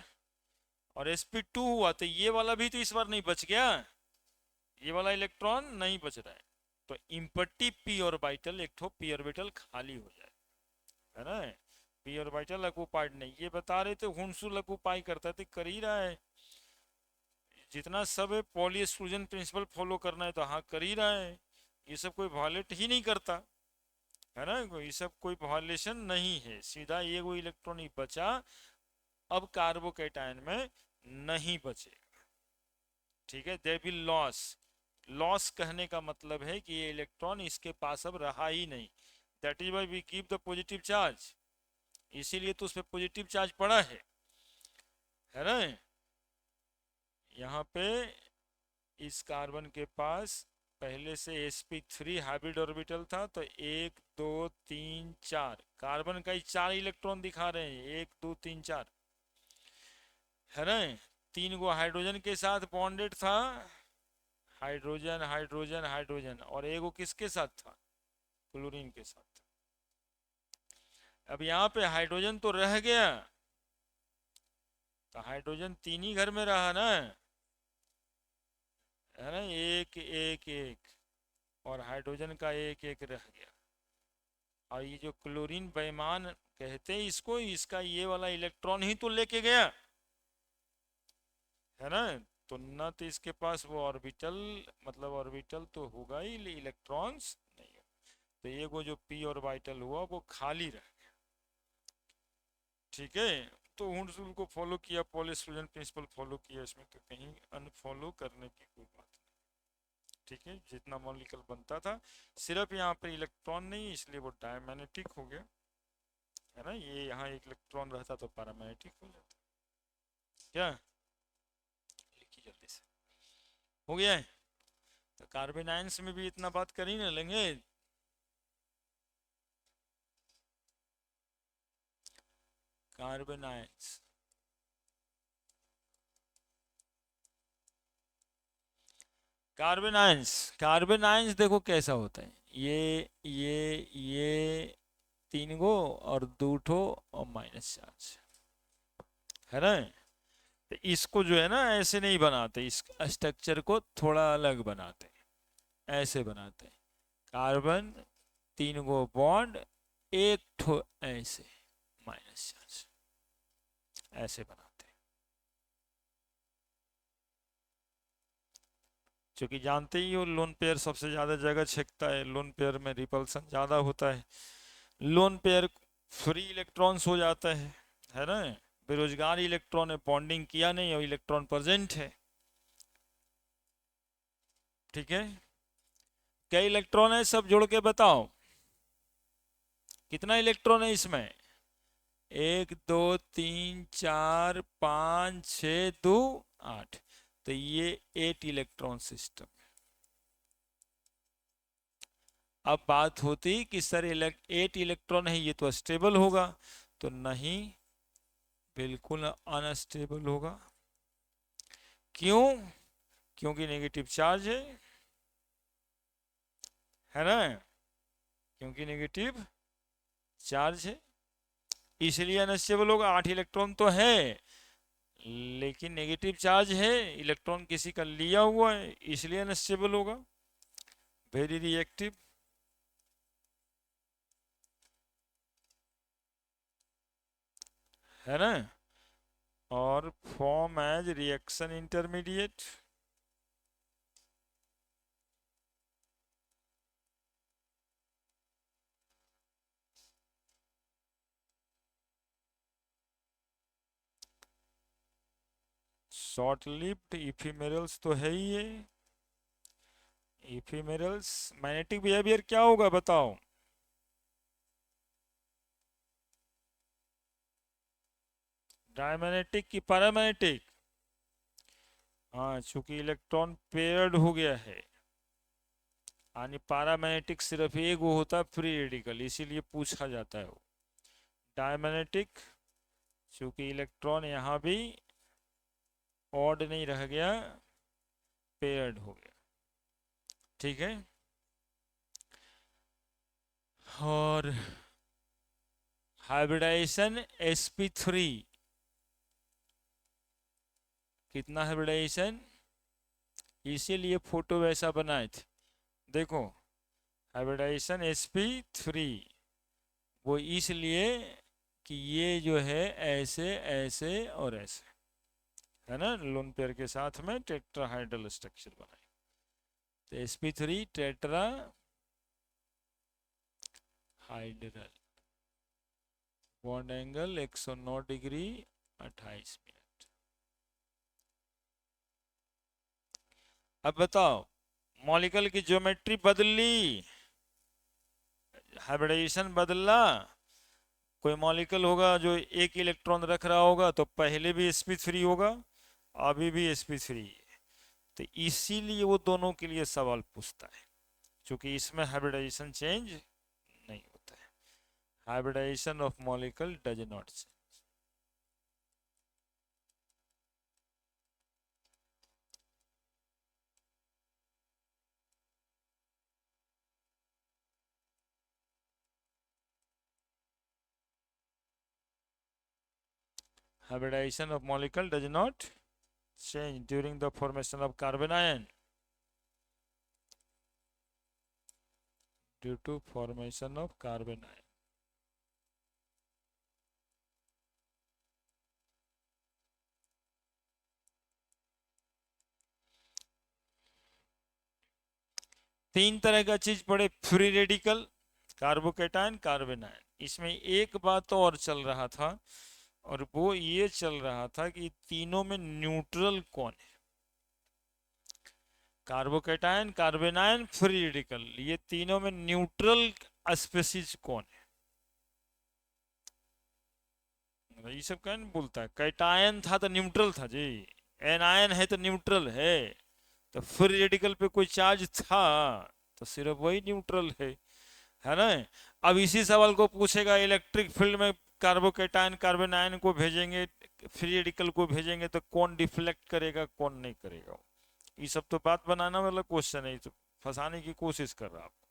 और sp2 हुआ तो ये वाला भी तो इस बार नहीं बच गया, ये वाला इलेक्ट्रॉन नहीं बच रहा है, तो इम्पट्टी p ऑर्बिटल एक ठो p ऑर्बिटल खाली हो जाए, है ना। p ऑर्बिटल ऑक्युपाइड नहीं, ये बता रहे थे हुनसुल ऑक्युपाई करता थे, कर ही रहा है, जितना सब है पॉली एक्सक्लूजन प्रिंसिपल फॉलो करना है तो हाँ कर ही रहा है, ये सब कोई वायलेट ही नहीं करता, है ना। ये सब कोई वायलेशन नहीं है, सीधा ये वो इलेक्ट्रॉन ही बचा, अब कार्बोकेटायन में नहीं बचेगा, ठीक है। देयर विल लॉस, लॉस कहने का मतलब है कि ये इलेक्ट्रॉन इसके पास अब रहा ही नहीं, that is why we keep the positive charge, इसीलिए तो उस पर पॉजिटिव चार्ज पड़ा है ना। यहाँ पे इस कार्बन के पास पहले से sp3 हाइब्रिड ऑर्बिटल था, तो 1 2 3 4 कार्बन का ही 4 इलेक्ट्रॉन दिखा रहे हैं, 1 2 3 4, है ना। 3 गो हाइड्रोजन के साथ बॉन्डेड था, हाइड्रोजन हाइड्रोजन हाइड्रोजन, और एगो किसके साथ था, क्लोरीन के साथ। अब यहाँ पे हाइड्रोजन तो रह गया, तो हाइड्रोजन 3 ही घर में रहा ना, है ना, एक एक एक, और हाइड्रोजन का एक एक रह गया, और ये जो क्लोरीन बेईमान कहते हैं इसको, इसका ये वाला इलेक्ट्रॉन ही तो लेके गया, है ना। तो न तो इसके पास वो ऑर्बिटल, मतलब ऑर्बिटल तो होगा ही, इलेक्ट्रॉन्स नहीं हो, तो ये वो जो p ऑर्बिटल हुआ वो खाली रह गया, ठीक है। तो हुनसुल को फॉलो किया, पॉली एक्सक्लूजन प्रिंसिपल फॉलो किया, इसमें तो कहीं अनफॉलो करने की कोई बात नहीं, ठीक है। जितना मॉलिक्यूल बनता था, सिर्फ यहाँ पे इलेक्ट्रॉन नहीं, इसलिए वो डायमैग्नेटिक हो गया, है ना। ये यहाँ एक इलेक्ट्रॉन रहता तो पैरामैग्नेटिक हो जाता, क्या लिखी जल्दी से, हो गया है। तो कार्बन आयंस में भी इतना बात कर ही ना लेंगे, कार्बन आयंस कार्बन आयंस देखो कैसा होता है, ये तीन गो और दो ठो और माइनस चार्ज, है ना। तो इसको जो है ना ऐसे नहीं बनाते, इस स्ट्रक्चर को थोड़ा अलग बनाते हैं, ऐसे बनाते हैं। कार्बन तीन गो बॉन्ड, एक ठो ऐसे माइनस चार्ज, ऐसे बनाते हैं। क्योंकि जानते ही हो लोन पेयर सबसे ज्यादा जगह छेकता है, लोन पेयर में रिपल्सन ज्यादा होता है, लोन पेयर फ्री इलेक्ट्रॉन्स हो जाता है ना। बेरोजगार इलेक्ट्रॉन है, बॉन्डिंग किया नहीं और इलेक्ट्रॉन प्रेजेंट है, ठीक है। क्या इलेक्ट्रॉन है सब जोड़ के बताओ, कितना इलेक्ट्रॉन है इसमें? एक दो तीन चार पाँच छ दो आठ, तो ये 8 इलेक्ट्रॉन सिस्टम। अब बात होती कि सर 8 इलेक्ट्रॉन है, ये तो स्टेबल होगा, तो नहीं, बिल्कुल अनस्टेबल होगा। क्यों? क्योंकि नेगेटिव चार्ज है ना, क्योंकि नेगेटिव चार्ज है, इसलिए अनस्टेबल होगा। 8 इलेक्ट्रॉन तो है लेकिन नेगेटिव चार्ज है, इलेक्ट्रॉन किसी का लिया हुआ है, इसलिए अनस्टेबल होगा, वेरी रिएक्टिव। है ना, और form as reaction intermediate. Short lived ephemerals तो है ही है, इफिमेरल्स। मैग्नेटिक बिहेवियर क्या होगा बताओ? डायमैग्नेटिक की पैरामैग्नेटिक? हाँ, चूंकि इलेक्ट्रॉन पेयर्ड हो गया है, यानी पैरामैग्नेटिक सिर्फ एक वो होता है फ्री रेडिकल, इसीलिए पूछा जाता है वो। डायमैग्नेटिक चूंकि इलेक्ट्रॉन यहाँ भी ऑड नहीं रह गया, पेयर्ड हो गया, ठीक है। और हाइब्रिडाइजेशन sp3, कितना हाइब्रिडाइजेशन, इसीलिए फोटो वैसा बनाए थे, देखो हाइब्रिडाइजेशन sp3, वो इसलिए कि ये जो है ऐसे ऐसे और ऐसे, है ना, लोन पेयर के साथ में टेट्राहाइड्रल स्ट्रक्चर बनाए, तो sp3 tetra hydel, bond angle 109 degree 28 minute. अब बताओ मॉलिक्यूल की ज्योमेट्री बदली, हाइब्रिडाइजेशन बदला। कोई मॉलिक्यूल होगा जो एक इलेक्ट्रॉन रख रहा होगा तो पहले भी sp3 होगा, अभी भी sp3 है, तो इसीलिए वो दोनों के लिए सवाल पूछता है, क्योंकि इसमें हाइब्रिडाइजेशन चेंज नहीं होता है, hybridization of molecule does not change. Hybridization of molecule does not change during the formation of carbon ion due to formation of carbon ion. तीन तरह का चीज पड़े, free radical, carbocation, carbon ion. इसमें एक बात और चल रहा था, और वो ये चल रहा था कि तीनों में न्यूट्रल कौन है, carbocation, carbon ion, free radical, ये तीनों में न्यूट्रल स्पीशीज कौन है। ये सब क्या बोलता है, कैटायन था तो न्यूट्रल था जी, एनायन है तो न्यूट्रल है, तो फ्री रेडिकल पे कोई चार्ज था तो सिर्फ वही न्यूट्रल है ना। अब इसी सवाल को पूछेगा इलेक्ट्रिक फील्ड में, कार्बोकेटायन कार्बन आयन को भेजेंगे, फ्री रेडिकल को भेजेंगे, तो कौन डिफ्लेक्ट करेगा कौन नहीं करेगा, ये सब तो बात बनाना वाला क्वेश्चन है, ये तो फंसाने की कोशिश कर रहा है आपको,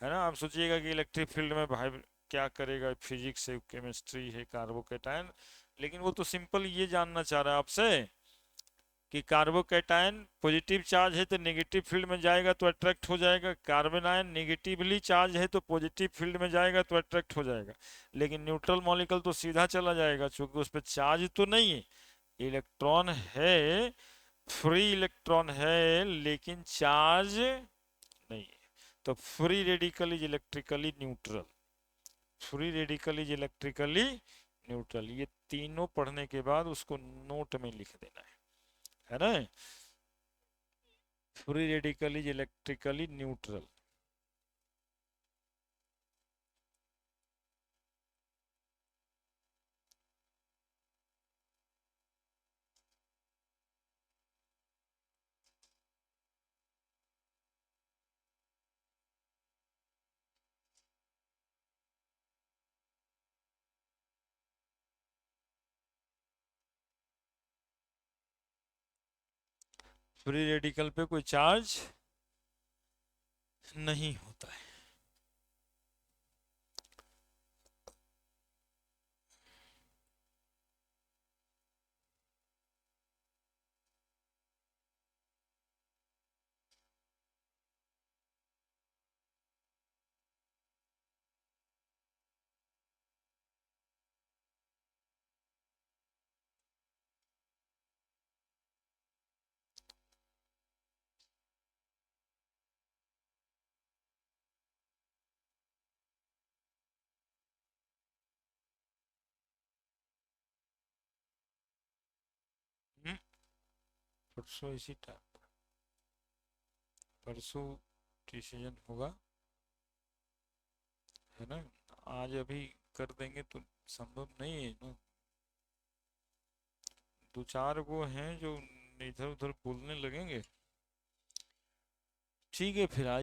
है ना। आप सोचिएगा कि इलेक्ट्रिक फील्ड में भाई क्या करेगा, फिजिक्स है, केमिस्ट्री है, कार्बोकैटायन, लेकिन वो तो सिंपल ये जानना चाह रहा है आपसे कि कार्बोकैटायन पॉजिटिव चार्ज है तो नेगेटिव फील्ड में जाएगा तो अट्रैक्ट हो जाएगा, कार्बन आयन नेगेटिवली चार्ज है तो पॉजिटिव फील्ड में जाएगा तो अट्रैक्ट हो जाएगा, लेकिन न्यूट्रल मॉलिक्यूल तो सीधा चला जाएगा क्योंकि उस पर चार्ज तो नहीं है, इलेक्ट्रॉन है, फ्री इलेक्ट्रॉन है लेकिन चार्ज नहीं है। तो free radical is electrically neutral, free radical is electrically neutral, ये तीनों पढ़ने के बाद उसको नोट में लिख देना है ना। Free radical is electrically neutral. Free radical पे कोई चार्ज नहीं होता है। हम्म, परसों इसी टाइम, परसों डिसीजन होगा, है ना। आज अभी कर देंगे तो संभव नहीं है ना, दो चार वो हैं जो इधर उधर बोलने लगेंगे। ठीक है फिर आज